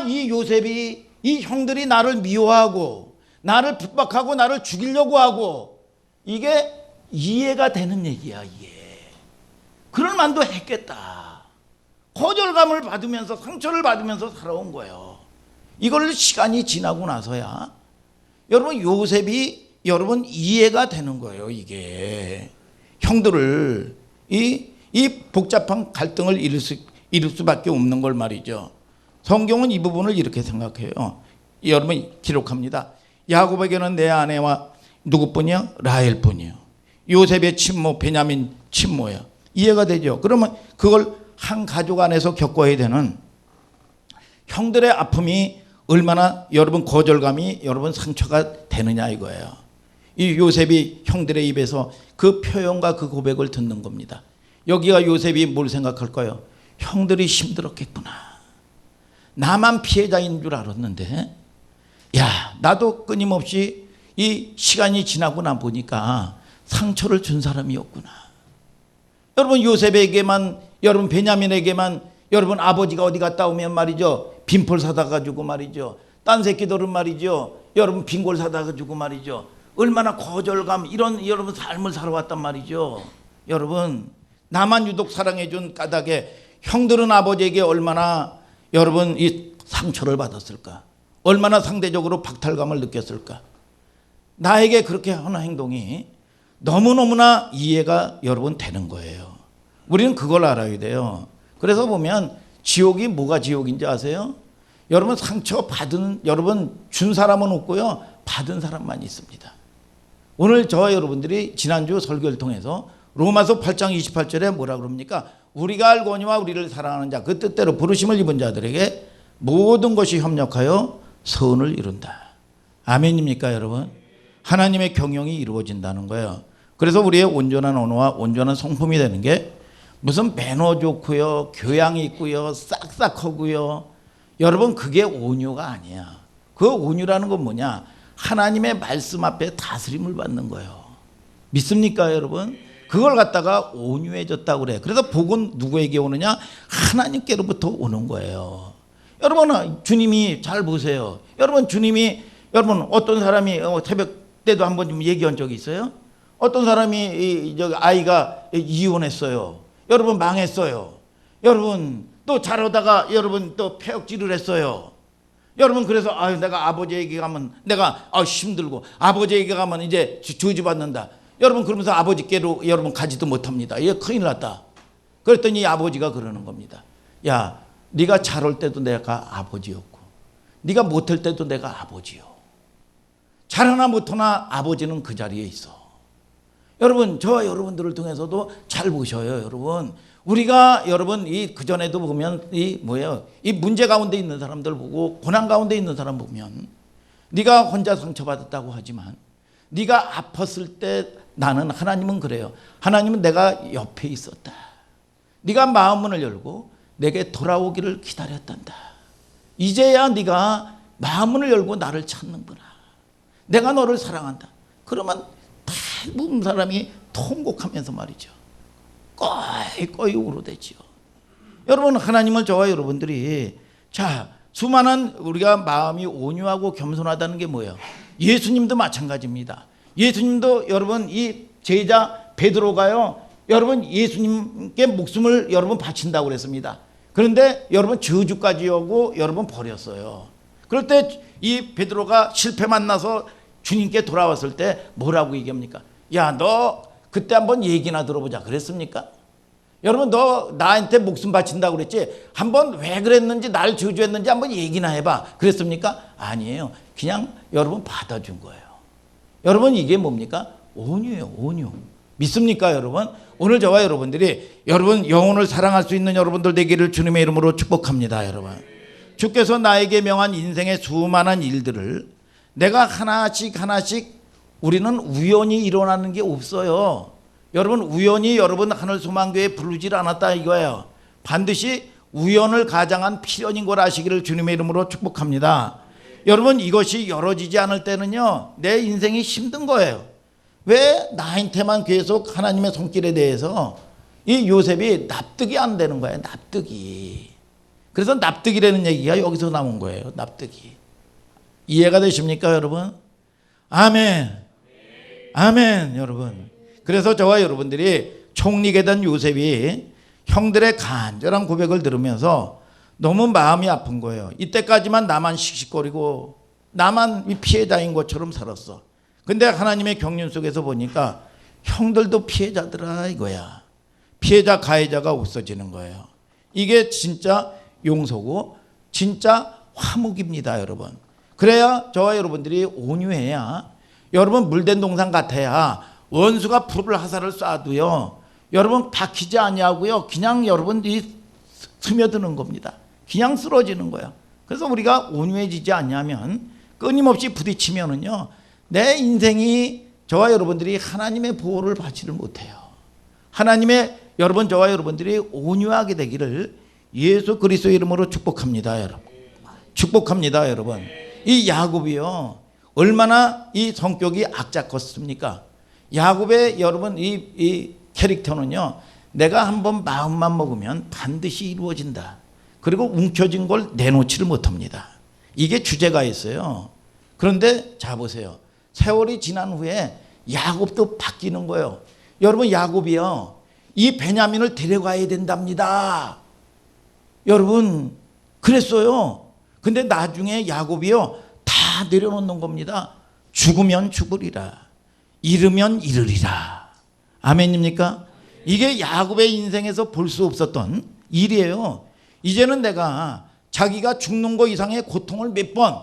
이 요셉이 이 형들이 나를 미워하고 나를 핍박하고 나를 죽이려고 하고 이게 이해가 되는 얘기야 이게. 그럴 만도 했겠다. 거절감을 받으면서 상처를 받으면서 살아온 거예요. 이걸 시간이 지나고 나서야 여러분 요셉이 여러분 이해가 되는 거예요. 이게 형들을 이 복잡한 갈등을 이룰 수밖에 없는 걸 말이죠. 성경은 이 부분을 이렇게 생각해요. 여러분 기록합니다. 야곱에게는 내 아내와 누구뿐이야? 라헬뿐이요. 요셉의 친모 베냐민 친모야. 이해가 되죠? 그러면 그걸 한 가족 안에서 겪어야 되는 형들의 아픔이 얼마나 여러분 거절감이 여러분 상처가 되느냐 이거예요. 이 요셉이 형들의 입에서 그 표현과 그 고백을 듣는 겁니다. 여기가 요셉이 뭘 생각할까요? 형들이 힘들었겠구나. 나만 피해자인 줄 알았는데 야 나도 끊임없이 이 시간이 지나고 나 보니까 상처를 준 사람이었구나. 여러분 요셉에게만 여러분 베냐민에게만 여러분 아버지가 어디 갔다 오면 말이죠 빈폴 사다 가지고 말이죠 딴 새끼들은 말이죠 여러분 빈골 사다 가지고 말이죠 얼마나 거절감 이런 여러분 삶을 살아왔단 말이죠. 여러분 나만 유독 사랑해준 까닭에 형들은 아버지에게 얼마나 여러분 이 상처를 받았을까. 얼마나 상대적으로 박탈감을 느꼈을까. 나에게 그렇게 하는 행동이 너무너무나 이해가 여러분 되는 거예요. 우리는 그걸 알아야 돼요. 그래서 보면 지옥이 뭐가 지옥인지 아세요? 여러분 상처 받은 여러분 준 사람은 없고요. 받은 사람만 있습니다. 오늘 저와 여러분들이 지난주 설교를 통해서 로마서 8장 28절에 뭐라 그럽니까? 우리가 알거니와 우리를 사랑하는 자 그 뜻대로 부르심을 입은 자들에게 모든 것이 협력하여 선을 이룬다. 아멘입니까 여러분? 하나님의 경영이 이루어진다는 거예요. 그래서 우리의 온전한 언어와 온전한 성품이 되는 게 무슨 매너 좋고요 교양이 있고요 싹싹하고요 여러분 그게 온유가 아니야. 그 온유라는 건 뭐냐? 하나님의 말씀 앞에 다스림을 받는 거예요. 믿습니까 여러분? 그걸 갖다가 온유해졌다고 그래. 그래서 복은 누구에게 오느냐? 하나님께로부터 오는 거예요. 여러분 주님이 잘 보세요. 여러분 주님이 여러분 어떤 사람이 새벽 때도 한번 좀 얘기한 적이 있어요? 어떤 사람이 아이가 이혼했어요. 여러분 망했어요. 여러분 또 자라다가 여러분 또 폐역질을 했어요. 여러분 그래서 내가 아버지에게 가면 내가 힘들고 아버지에게 가면 이제 저주받는다. 여러분 그러면서 아버지께로 여러분 가지도 못합니다. 얘 큰일 났다. 그랬더니 아버지가 그러는 겁니다. 야 네가 잘할 때도 내가 아버지였고 네가 못할 때도 내가 아버지요. 잘하나 못하나 아버지는 그 자리에 있어. 여러분 저와 여러분들을 통해서도 잘 보셔요. 여러분 우리가 여러분 이 그전에도 보면 이 문제 가운데 있는 사람들 보고 고난 가운데 있는 사람 보면 네가 혼자 상처받았다고 하지만 네가 아팠을 때 나는 하나님은 그래요. 하나님은 내가 옆에 있었다. 네가 마음문을 열고 내게 돌아오기를 기다렸단다. 이제야 네가 마음문을 열고 나를 찾는구나. 내가 너를 사랑한다. 그러면 대부분 사람이 통곡하면서 말이죠. 꺼이 울어대지요. 여러분 하나님을 저와 여러분들이 수많은 우리가 마음이 온유하고 겸손하다는 게 뭐예요? 예수님도 마찬가지입니다. 예수님도 여러분 이 제자 베드로가요. 여러분 예수님께 목숨을 여러분 바친다고 그랬습니다. 그런데 여러분 저주까지 오고 여러분 버렸어요. 그럴 때 이 베드로가 실패 만나서 주님께 돌아왔을 때 뭐라고 얘기합니까? 야 너 그때 한번 얘기나 들어보자 그랬습니까? 여러분 너 나한테 목숨 바친다고 그랬지 한번 왜 그랬는지 날 저주했는지 한번 얘기나 해봐 그랬습니까? 아니에요. 그냥 여러분 받아준 거예요. 여러분 이게 뭡니까? 온유예요. 온유. 믿습니까 여러분? 오늘 저와 여러분들이 여러분 영혼을 사랑할 수 있는 여러분들 되기를 주님의 이름으로 축복합니다. 여러분 주께서 나에게 명한 인생의 수많은 일들을 내가 하나씩 우리는 우연히 일어나는 게 없어요. 여러분 우연히 여러분 하늘소망교회 부르질 않았다 이거예요. 반드시 우연을 가장한 필연인 걸 아시기를 주님의 이름으로 축복합니다. 여러분 이것이 열어지지 않을 때는요 내 인생이 힘든 거예요. 왜 나한테만 계속 하나님의 손길에 대해서 이 요셉이 납득이 안 되는 거예요. 납득이. 그래서 납득이라는 얘기가 여기서 나온 거예요. 납득이. 이해가 되십니까 여러분? 아멘. 아멘 여러분. 그래서 저와 여러분들이 총리게 된 요셉이 형들의 간절한 고백을 들으면서 너무 마음이 아픈 거예요. 이때까지만 나만 씩씩거리고 나만 피해자인 것처럼 살았어. 근데 하나님의 경륜 속에서 보니까 형들도 피해자더라 이거야. 피해자 가해자가 없어지는 거예요. 이게 진짜 용서고 진짜 화목입니다, 여러분. 그래야 저와 여러분들이 온유해야, 여러분 물된 동산 같아야 원수가 불을 화살을 쏴도요 여러분 박히지 아니하고요 그냥 여러분들이 스며드는 겁니다. 그냥 쓰러지는 거예요. 그래서 우리가 온유해지지 않냐면 끊임없이 부딪히면은요 내 인생이, 저와 여러분들이 하나님의 보호를 받지를 못해요. 하나님의, 여러분 저와 여러분들이 온유하게 되기를 예수 그리스도의 이름으로 축복합니다, 여러분. 축복합니다, 여러분. 이 야곱이요 얼마나 이 성격이 악잡했습니까? 야곱의 여러분 이 캐릭터는요 내가 한번 마음만 먹으면 반드시 이루어진다. 그리고 움켜진 걸 내놓지를 못합니다. 이게 주제가 있어요. 그런데 자 보세요. 세월이 지난 후에 야곱도 바뀌는 거예요. 여러분 야곱이요 이 베냐민을 데려가야 된답니다. 여러분 그랬어요. 근데 나중에 야곱이요 다 내려놓는 겁니다. 죽으면 죽으리라, 잃으면 잃으리라. 아멘입니까? 이게 야곱의 인생에서 볼 수 없었던 일이에요. 이제는 내가 자기가 죽는 거 이상의 고통을 몇 번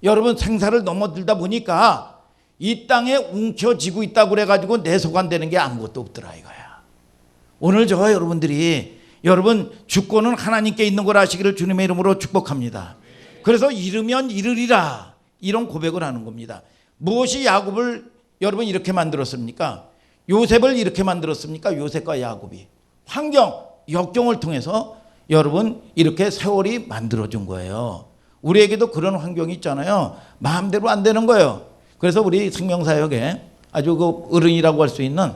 여러분 생사를 넘어들다 보니까 이 땅에 움켜쥐고 있다고 그래가지고 내 속 안 되는 게 아무것도 없더라 이거야. 오늘 저와 여러분들이 여러분 주권은 하나님께 있는 걸 아시기를 주님의 이름으로 축복합니다. 그래서 잃으면 잃으리라 이런 고백을 하는 겁니다. 무엇이 야곱을 여러분 이렇게 만들었습니까? 요셉을 이렇게 만들었습니까? 요셉과 야곱이 환경, 역경을 통해서 여러분 이렇게 세월이 만들어준 거예요. 우리에게도 그런 환경이 있잖아요. 마음대로 안 되는 거예요. 그래서 우리 생명사역에 아주 그 어른이라고 할 수 있는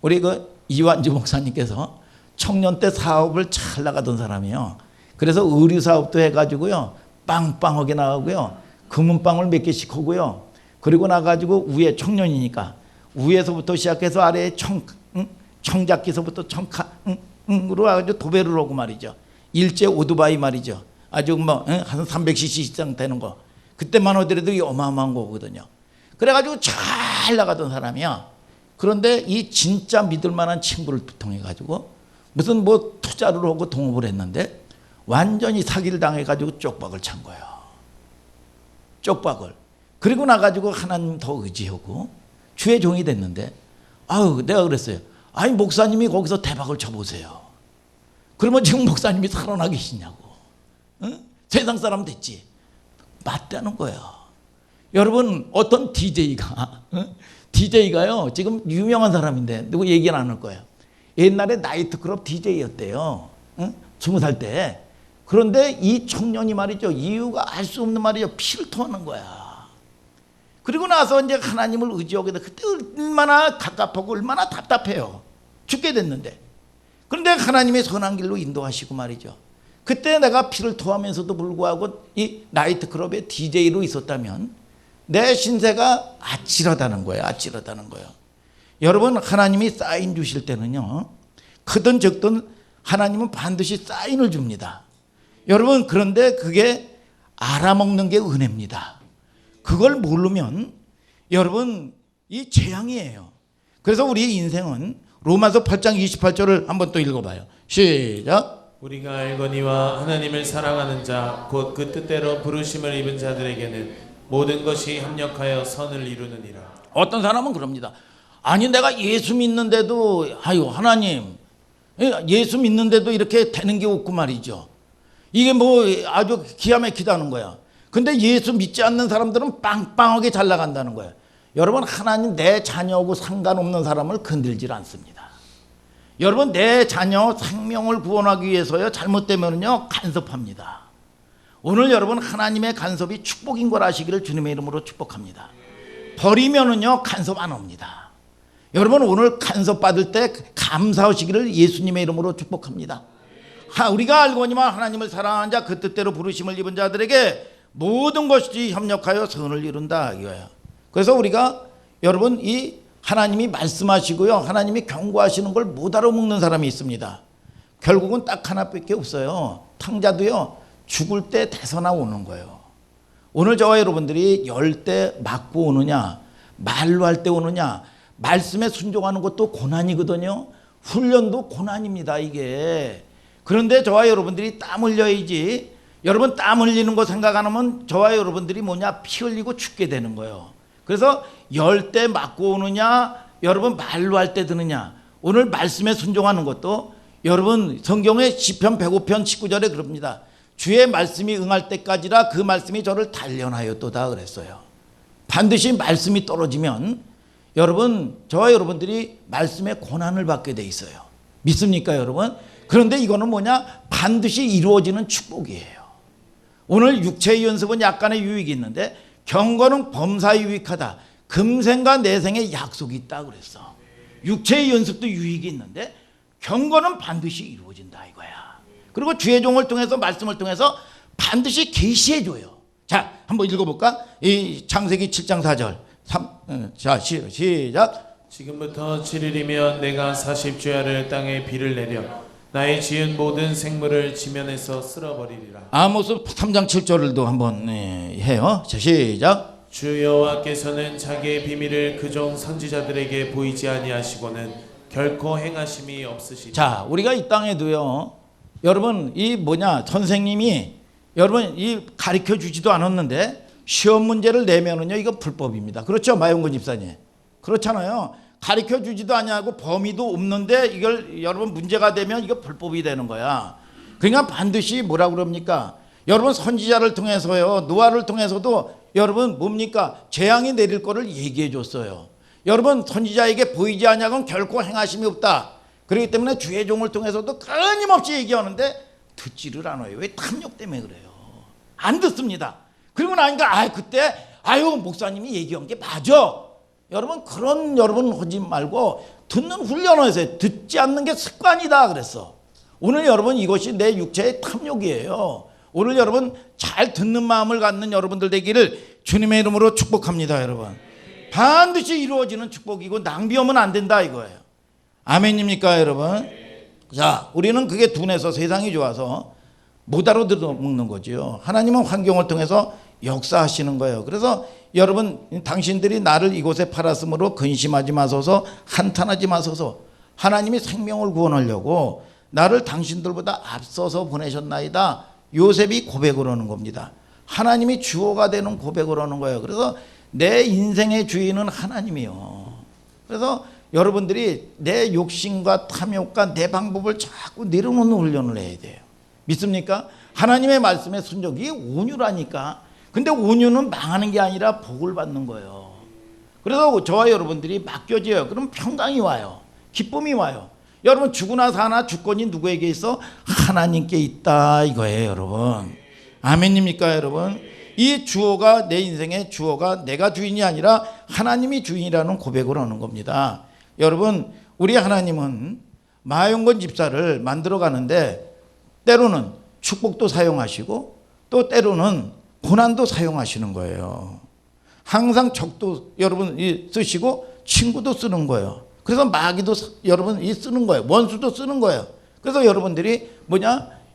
우리 그 이완주 목사님께서 청년 때 사업을 잘 나가던 사람이에요. 그래서 의류 사업도 해가지고요 빵빵하게 나가고요 금은빵을 몇 개씩 하고요. 그리고 나가지고 위에 청년이니까 위에서부터 시작해서 아래에 청작기서부터 청카으로 아주 도배를 하고 말이죠. 일제 오토바이 말이죠. 아주 뭐 한 300cc 이상 되는 거. 그때만 하더라도 어마어마한 거거든요. 그래가지고 잘 나가던 사람이야. 그런데 이 진짜 믿을 만한 친구를 통해 가지고 무슨 뭐 투자를 하고 동업을 했는데 완전히 사기를 당해가지고 쪽박을 찬 거예요. 쪽박을. 그리고 나가지고 하나님 더 의지하고 주의 종이 됐는데 아유 내가 그랬어요. 아니 목사님이 거기서 대박을 쳐보세요. 그러면 지금 목사님이 살아나 계시냐고. 응? 세상 사람 됐지. 맞다는 거예요. 여러분 어떤 DJ가요 지금 유명한 사람인데 누구 얘기는 안 할 거예요. 옛날에 나이트클럽 DJ였대요. 응? 20살 때. 그런데 이 청년이 말이죠. 이유가 알 수 없는 말이죠. 피를 토하는 거야. 그리고 나서 이제 하나님을 의지하게 돼. 그때 얼마나 갑갑하고 얼마나 답답해요. 죽게 됐는데. 그런데 하나님의 선한 길로 인도하시고 말이죠. 그때 내가 피를 토하면서도 불구하고 이 나이트클럽의 DJ로 있었다면 내 신세가 아찔하다는 거예요. 아찔하다는 거예요. 여러분 하나님이 사인 주실 때는요. 크든 적든 하나님은 반드시 사인을 줍니다. 여러분 그런데 그게 알아먹는 게 은혜입니다. 그걸 모르면 여러분 이 재앙이에요. 그래서 우리 인생은 로마서 8장 28절을 한번 또 읽어봐요. 시작. 우리가 알거니와 하나님을 사랑하는 자 곧 그 뜻대로 부르심을 입은 자들에게는 모든 것이 합력하여 선을 이루느니라. 어떤 사람은 그럽니다. 아니 내가 예수 믿는데도 아유 하나님 예수 믿는데도 이렇게 되는 게 없고 말이죠. 이게 뭐 아주 기가 막히다는 거야. 근데 예수 믿지 않는 사람들은 빵빵하게 잘 나간다는 거예요. 여러분 하나님 내 자녀하고 상관없는 사람을 건들질 않습니다. 여러분 내 자녀 생명을 구원하기 위해서요 잘못되면요 간섭합니다. 오늘 여러분 하나님의 간섭이 축복인 걸 아시기를 주님의 이름으로 축복합니다. 버리면은요 간섭 안 옵니다. 여러분 오늘 간섭 받을 때 감사하시기를 예수님의 이름으로 축복합니다. 우리가 알거니와 하나님을 사랑하는 자 그 뜻대로 부르심을 입은 자들에게 모든 것이 협력하여 선을 이룬다 이거예요. 그래서 우리가 여러분 이 하나님이 말씀하시고요 하나님이 경고하시는 걸 못 알아먹는 사람이 있습니다. 결국은 딱 하나밖에 없어요. 탕자도요 죽을 때 대서 나오는 거예요. 오늘 저와 여러분들이 열 때 맞고 오느냐 말로 할 때 오느냐? 말씀에 순종하는 것도 고난이거든요. 훈련도 고난입니다, 이게. 그런데 저와 여러분들이 땀 흘려야지. 여러분 땀 흘리는 거 생각 안 하면 저와 여러분들이 뭐냐? 피 흘리고 죽게 되는 거예요. 그래서 열 때 맞고 오느냐? 여러분 말로 할 때 드느냐? 오늘 말씀에 순종하는 것도 여러분 성경의 시편 105편 19절에 그럽니다. 주의 말씀이 응할 때까지라 그 말씀이 저를 단련하였도다 그랬어요. 반드시 말씀이 떨어지면 여러분 저와 여러분들이 말씀의 고난을 받게 돼 있어요. 믿습니까 여러분? 그런데 이거는 뭐냐? 반드시 이루어지는 축복이에요. 오늘 육체의 연습은 약간의 유익이 있는데 경건은 범사에 유익하다. 금생과 내생의 약속이 있다 그랬어. 육체의 연습도 유익이 있는데 경건은 반드시 이루어진다 이거야. 그리고 주의 종을 통해서 말씀을 통해서 반드시 계시해 줘요. 자, 한번 읽어볼까? 이 창세기 7장 4절. 자, 시작. 지금부터 7일이면 내가 40주야를 땅에 비를 내려 나의 지은 모든 생물을 지면에서 쓸어버리리라. 아모스 3장 7절도 한번 해요. 자, 시작. 주 여호와께서는 자기의 비밀을 그종 선지자들에게 보이지 아니하시고는 결코 행하심이 없으시니. 자, 우리가 이 땅에도요. 여러분 이 뭐냐? 선생님이 여러분 이 가르쳐 주지도 않았는데 시험 문제를 내면은요 이거 불법입니다. 그렇죠, 마용근 집사님? 그렇잖아요. 가르쳐 주지도 아니하고 범위도 없는데 이걸 여러분 문제가 되면 이거 불법이 되는 거야. 그러니까 반드시 뭐라 그럽니까? 여러분 선지자를 통해서요, 노아를 통해서도 여러분 뭡니까? 재앙이 내릴 거를 얘기해 줬어요. 여러분 선지자에게 보이지 아니하고는 결코 행하심이 없다. 그렇기 때문에 주의 종을 통해서도 끊임없이 얘기하는데 듣지를 않아요. 왜? 탐욕 때문에 그래요. 안 듣습니다. 그리고 나니까 그때 목사님이 얘기한 게 맞아. 여러분 그런 여러분 하지 말고 듣는 훈련을 하세요. 듣지 않는 게 습관이다 그랬어. 오늘 여러분 이것이 내 육체의 탐욕이에요. 오늘 여러분 잘 듣는 마음을 갖는 여러분들 되기를 주님의 이름으로 축복합니다. 여러분 반드시 이루어지는 축복이고 낭비하면 안 된다 이거예요. 아멘입니까 여러분? 자, 우리는 그게 둔해서 세상이 좋아서 못 알아들어먹는 거죠. 하나님은 환경을 통해서 역사하시는 거예요. 그래서 여러분 당신들이 나를 이곳에 팔았으므로 근심하지 마소서, 한탄하지 마소서. 하나님이 생명을 구원하려고 나를 당신들보다 앞서서 보내셨나이다. 요셉이 고백을 하는 겁니다. 하나님이 주어가 되는 고백을 하는 거예요. 그래서 내 인생의 주인은 하나님이요. 그래서 여러분들이 내 욕심과 탐욕과 내 방법을 자꾸 내려놓는 훈련을 해야 돼요. 믿습니까? 하나님의 말씀에 순종, 이게 온유라니까. 근데 온유는 망하는 게 아니라 복을 받는 거예요. 그래서 저와 여러분들이 맡겨져요. 그럼 평강이 와요. 기쁨이 와요. 여러분 죽으나 사나 주권이 누구에게 있어? 하나님께 있다 이거예요 여러분. 아멘입니까 여러분? 이 주어가 내 인생의 주어가 내가 주인이 아니라 하나님이 주인이라는 고백을 하는 겁니다. 여러분 우리 하나님은 마용건 집사를 만들어 가는데 때로는 축복도 사용하시고 또 때로는 고난도 사용하시는 거예요. 항상 적도 여러분 쓰시고 친구도 쓰는 거예요. 그래서 마귀도 여러분 쓰는 거예요. 원수도 쓰는 거예요. 그래서 여러분들이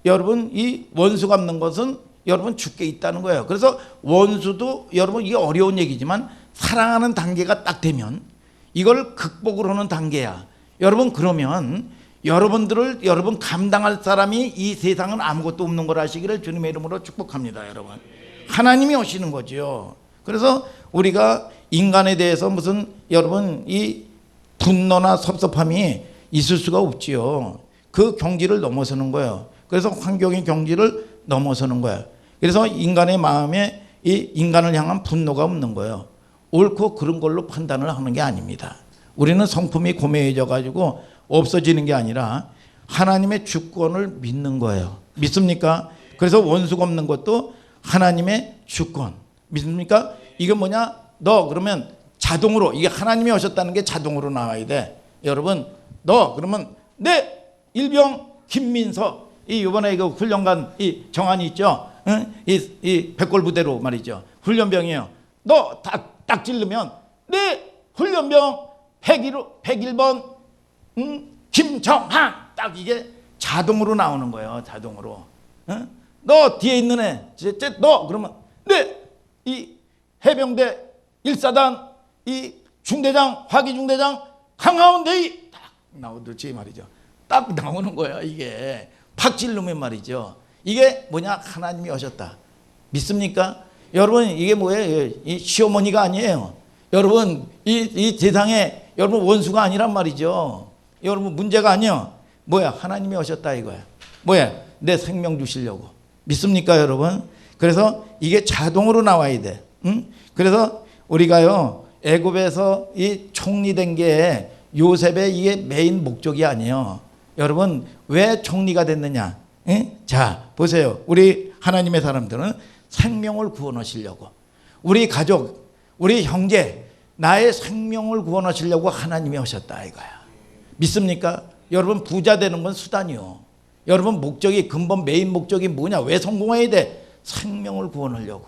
여러분 이 원수 갚는 것은 여러분 죽게 있다는 거예요. 그래서 원수도 여러분 이게 어려운 얘기지만 사랑하는 단계가 딱 되면 이걸 극복을 하는 단계야. 여러분 그러면 여러분들을 여러분 감당할 사람이 이 세상은 아무것도 없는 걸 아시기를 주님의 이름으로 축복합니다. 여러분 하나님이 오시는 거죠. 그래서 우리가 인간에 대해서 무슨 여러분 이 분노나 섭섭함이 있을 수가 없지요. 그 경지를 넘어서는 거예요. 그래서 환경의 경지를 넘어서는 거예요. 그래서 인간의 마음에 이 인간을 향한 분노가 없는 거예요. 옳고 그른 걸로 판단을 하는 게 아닙니다. 우리는 성품이 고매해져 가지고 없어지는 게 아니라 하나님의 주권을 믿는 거예요. 믿습니까? 그래서 원수가 없는 것도 하나님의 주권. 믿습니까? 이게 뭐냐? 너 그러면 자동으로 이게 하나님이 오셨다는 게 자동으로 나와야 돼. 여러분 너 그러면 내 일병 김민서 이번에 이거 훈련관 이 정한이 있죠? 응? 이 백골 부대로 말이죠. 훈련병이에요. 너 딱 찌르면 내 훈련병 101번 김정한 딱 이게 자동으로 나오는 거예요. 자동으로. 응? 너 뒤에 있는 애 너 그러면 네 이 해병대 1사단 이 중대장, 화기 중대장 한가운데 딱 나오듯이 말이죠. 딱 나오는 거야. 이게 팍 찔르면 말이죠. 이게 뭐냐? 하나님이 오셨다. 믿습니까? 여러분 이게 뭐예요? 이 시어머니가 아니에요. 여러분 이 세상에 여러분 원수가 아니란 말이죠. 여러분 문제가 아니요. 뭐야? 하나님이 오셨다 이거야. 뭐야? 내 생명 주시려고. 믿습니까 여러분? 그래서 이게 자동으로 나와야 돼. 응? 그래서 우리가요 애굽에서 이 총리된 게 요셉의 이게 메인 목적이 아니에요. 여러분 왜 총리가 됐느냐? 응? 자 보세요. 우리 하나님의 사람들은 생명을 구원하시려고, 우리 가족, 우리 형제, 나의 생명을 구원하시려고 하나님이 오셨다 이거야. 믿습니까? 여러분 부자 되는 건 수단이요. 여러분 목적이, 근본 메인 목적이 뭐냐? 왜 성공해야 돼? 생명을 구원하려고.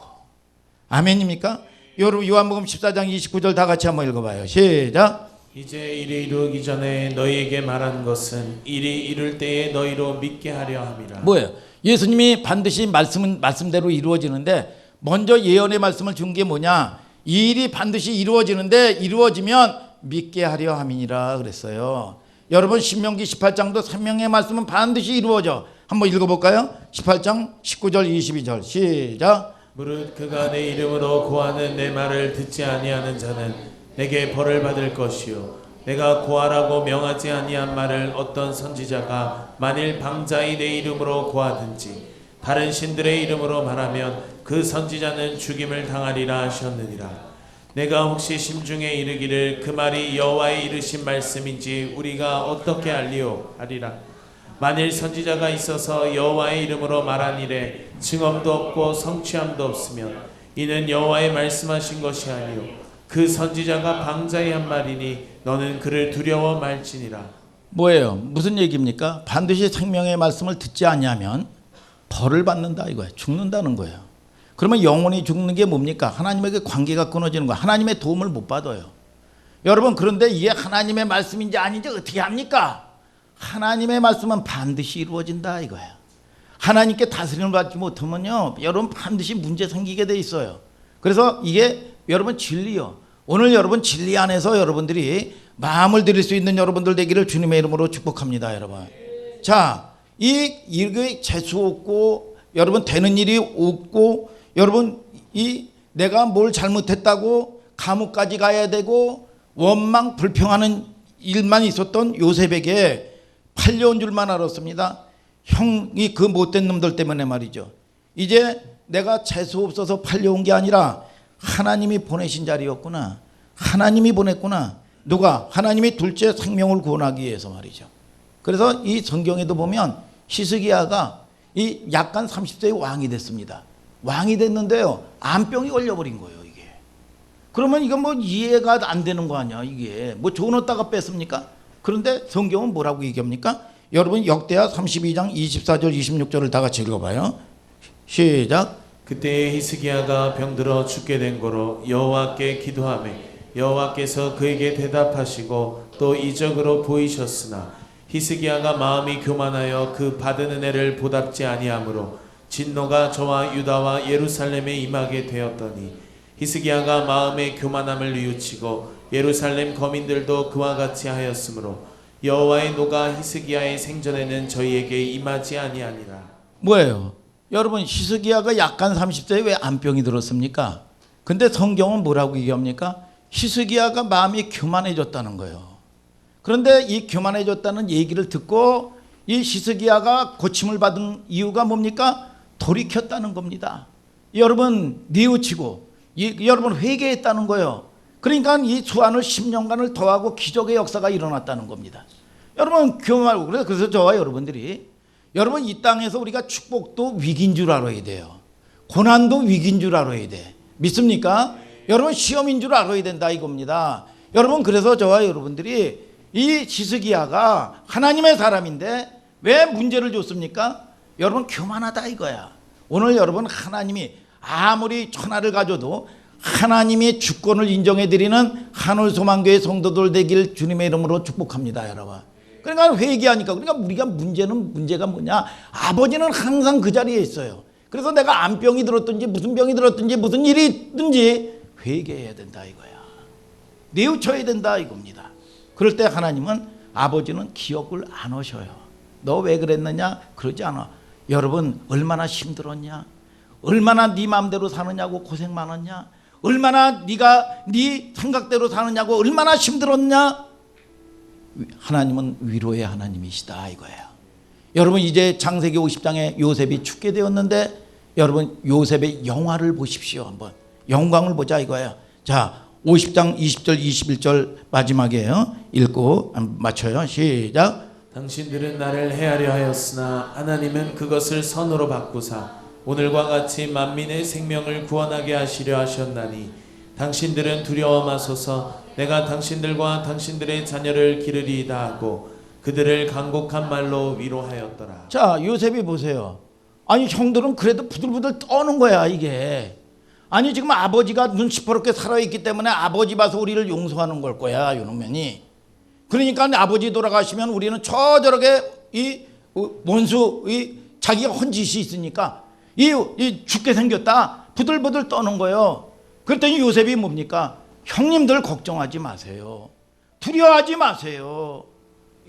아멘입니까? 여러분 요한복음 14장 29절 다 같이 한번 읽어봐요. 시작. 이제 일이 이루기 전에 너희에게 말한 것은 일이 이룰 때에 너희로 믿게 하려 함이라. 뭐예요? 예수님이 반드시 말씀대로 이루어지는데 먼저 예언의 말씀을 준 게 뭐냐? 이 일이 반드시 이루어지는데 이루어지면 믿게 하려 함이니라 그랬어요. 여러분 신명기 18장도 생명의 말씀은 반드시 이루어져. 한번 읽어볼까요? 18장 19절 22절 시작. 무릇 그가 내 이름으로 고하는 내 말을 듣지 아니하는 자는 내게 벌을 받을 것이요 내가 고하라고 명하지 아니한 말을 어떤 선지자가 만일 방자히 내 이름으로 고하든지 다른 신들의 이름으로 말하면 그 선지자는 죽임을 당하리라 하셨느니라. 내가 혹시 심중에 이르기를 그 말이 여호와의 이르신 말씀인지 우리가 어떻게 알리오 하리라. 만일 선지자가 있어서 여호와의 이름으로 말한 일에 증언도 없고 성취함도 없으면 이는 여호와의 말씀하신 것이 아니요 그 선지자가 방자히 한 말이니 너는 그를 두려워 말지니라. 뭐예요? 무슨 얘기입니까? 반드시 생명의 말씀을 듣지 아니하면 벌을 받는다 이거예요. 죽는다는 거예요. 그러면 영혼이 죽는 게 뭡니까? 하나님에게 관계가 끊어지는 거예요. 하나님의 도움을 못 받아요. 여러분 그런데 이게 하나님의 말씀인지 아닌지 어떻게 합니까? 하나님의 말씀은 반드시 이루어진다 이거예요. 하나님께 다스림을 받지 못하면요 여러분 반드시 문제 생기게 돼 있어요. 그래서 이게 여러분 진리요. 오늘 여러분 진리 안에서 여러분들이 마음을 드릴 수 있는 여러분들 되기를 주님의 이름으로 축복합니다 여러분. 자, 이게 재수 없고 여러분 되는 일이 없고 여러분 이 내가 뭘 잘못했다고 감옥까지 가야 되고 원망 불평하는 일만 있었던 요셉에게 팔려온 줄만 알았습니다. 형이 그 못된 놈들 때문에 말이죠. 이제 내가 재수 없어서 팔려온 게 아니라 하나님이 보내신 자리였구나. 하나님이 보냈구나. 누가? 하나님이 둘째 생명을 구원하기 위해서 말이죠. 그래서 이 성경에도 보면 히스기야가 이 약간 30세의 왕이 됐습니다. 왕이 됐는데요 암병이 걸려버린 거예요 이게. 그러면 이건 뭐 이해가 안 되는 거 아니야 이게. 뭐 돈 얻다가 뺐습니까? 그런데 성경은 뭐라고 얘기합니까? 여러분 역대하 32장 24절 26절을 다 같이 읽어봐요. 시작. 그때 히스기야가 병들어 죽게 된 거로 여호와께 기도하매 여호와께서 그에게 대답하시고 또 이적으로 보이셨으나 히스기야가 마음이 교만하여 그 받은 은혜를 보답지 아니하므로 진노가 저와 유다와 예루살렘에 임하게 되었더니 히스기야가 마음의 교만함을 뉘우치고 예루살렘 거민들도 그와 같이 하였으므로 여호와의 노가 히스기야의 생전에는 저희에게 임하지 아니하니라. 뭐예요? 여러분 히스기야가 약간 30세에 왜 암병이 들었습니까? 근데 성경은 뭐라고 얘기합니까? 히스기야가 마음이 교만해졌다는 거예요. 그런데 이 교만해졌다는 얘기를 듣고 이 히스기야가 고침을 받은 이유가 뭡니까? 돌이켰다는 겁니다. 여러분 뉘우치고 여러분 회개했다는 거예요. 그러니까 이 수완을 10년간을 더하고 기적의 역사가 일어났다는 겁니다. 여러분 교만하고 그래서 저와 여러분들이 여러분 이 땅에서 우리가 축복도 위기인 줄 알아야 돼요. 고난도 위기인 줄 알아야 돼. 믿습니까? 여러분 시험인 줄 알아야 된다 이겁니다. 여러분 그래서 저와 여러분들이 이 히스기야가 하나님의 사람인데 왜 문제를 줬습니까? 여러분 교만하다 이거야. 오늘 여러분 하나님이 아무리 천하를 가져도 하나님의 주권을 인정해드리는 한울소망교회 성도들 되길 주님의 이름으로 축복합니다 여러분. 그러니까 회개하니까 그러니까 우리가 문제가 뭐냐? 아버지는 항상 그 자리에 있어요. 그래서 내가 암병이 들었든지 무슨 병이 들었든지 무슨 일이 있든지 회개해야 된다 이거야. 뉘우쳐야 된다 이겁니다. 그럴 때 하나님은 아버지는 기억을 안 하셔요. 너 왜 그랬느냐? 그러지 않아. 여러분 얼마나 힘들었냐? 얼마나 네 마음대로 사느냐고 고생 많았냐? 얼마나 네가 네 생각대로 사느냐고 얼마나 힘들었냐? 하나님은 위로의 하나님이시다 이거예요. 여러분 이제 창세기 50장에 요셉이 죽게 되었는데 여러분 요셉의 영화를 보십시오. 한번 영광을 보자 이거예요. 자 50장 20절 21절 마지막이에요. 읽고 맞춰요. 시작. 당신들은 나를 해하려 하였으나 하나님은 그것을 선으로 바꾸사 오늘과 같이 만민의 생명을 구원하게 하시려 하셨나니 당신들은 두려워 마소서. 내가 당신들과 당신들의 자녀를 기르리이다 하고 그들을 간곡한 말로 위로하였더라. 자 요셉이 보세요. 아니 형들은 그래도 부들부들 떠는 거야 이게. 아니 지금 아버지가 눈 시퍼렇게 살아있기 때문에 아버지 봐서 우리를 용서하는 걸 거야 이놈면이. 그러니까 아버지 돌아가시면 우리는 저저렇게 이 원수 이 자기가 헌 짓이 있으니까 이 죽게 생겼다 부들부들 떠는 거예요. 그랬더니 요셉이 뭡니까? 형님들 걱정하지 마세요. 두려워하지 마세요.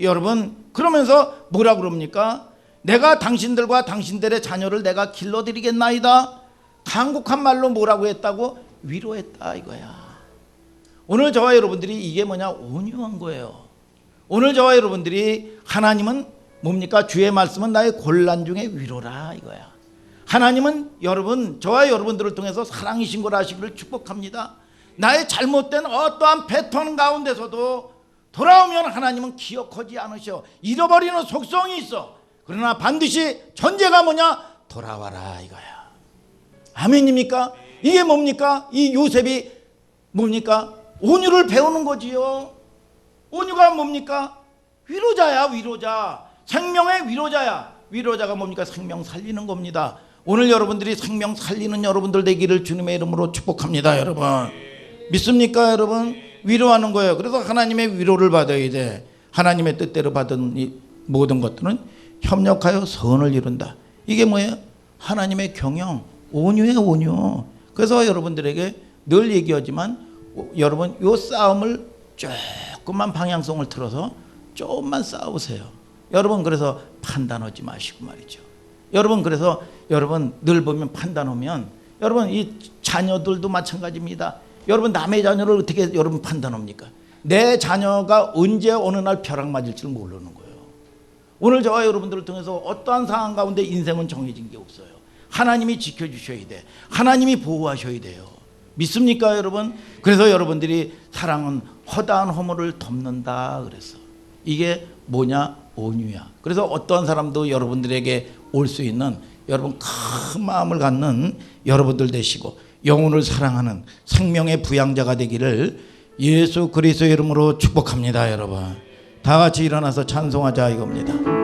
여러분 그러면서 뭐라 그럽니까? 내가 당신들과 당신들의 자녀를 내가 길러드리겠나이다. 간곡한 말로 뭐라고 했다고? 위로했다 이거야. 오늘 저와 여러분들이 이게 뭐냐? 온유한 거예요. 오늘 저와 여러분들이 하나님은 뭡니까? 주의 말씀은 나의 곤란 중에 위로라 이거야. 하나님은 여러분 저와 여러분들을 통해서 사랑이신 걸 아시기를 축복합니다. 나의 잘못된 어떠한 패턴 가운데서도 돌아오면 하나님은 기억하지 않으셔. 잃어버리는 속성이 있어. 그러나 반드시 전제가 뭐냐? 돌아와라 이거야. 아멘입니까? 이게 뭡니까? 이 요셉이 뭡니까? 온유를 배우는 거지요. 온유가 뭡니까? 위로자야 위로자. 생명의 위로자야. 위로자가 뭡니까? 생명 살리는 겁니다. 오늘 여러분들이 생명 살리는 여러분들 되기를 주님의 이름으로 축복합니다. 여러분 믿습니까? 여러분 위로하는 거예요. 그래서 하나님의 위로를 받아야 돼. 하나님의 뜻대로 받은 이 모든 것들은 협력하여 선을 이룬다. 이게 뭐예요? 하나님의 경영, 온유예요, 온유. 그래서 여러분들에게 늘 얘기하지만 여러분 요 싸움을 조금만 방향성을 틀어서 조금만 싸우세요. 여러분 그래서 판단하지 마시고 말이죠. 여러분 그래서 여러분 늘 보면 판단하면 여러분 이 자녀들도 마찬가지입니다. 여러분 남의 자녀를 어떻게 여러분 판단합니까? 내 자녀가 언제 어느 날 벼락 맞을 줄 모르는 거예요. 오늘 저와 여러분들을 통해서 어떠한 상황 가운데 인생은 정해진 게 없어요. 하나님이 지켜주셔야 돼. 하나님이 보호하셔야 돼요. 믿습니까 여러분? 그래서 여러분들이 사랑은 허다한 허물을 덮는다 그랬어. 이게 뭐냐? 온유야. 그래서 어떠한 사람도 여러분들에게 올 수 있는 여러분 큰 마음을 갖는 여러분들 되시고 영혼을 사랑하는 생명의 부양자가 되기를 예수 그리스도의 이름으로 축복합니다. 여러분 다 같이 일어나서 찬송하자 이겁니다.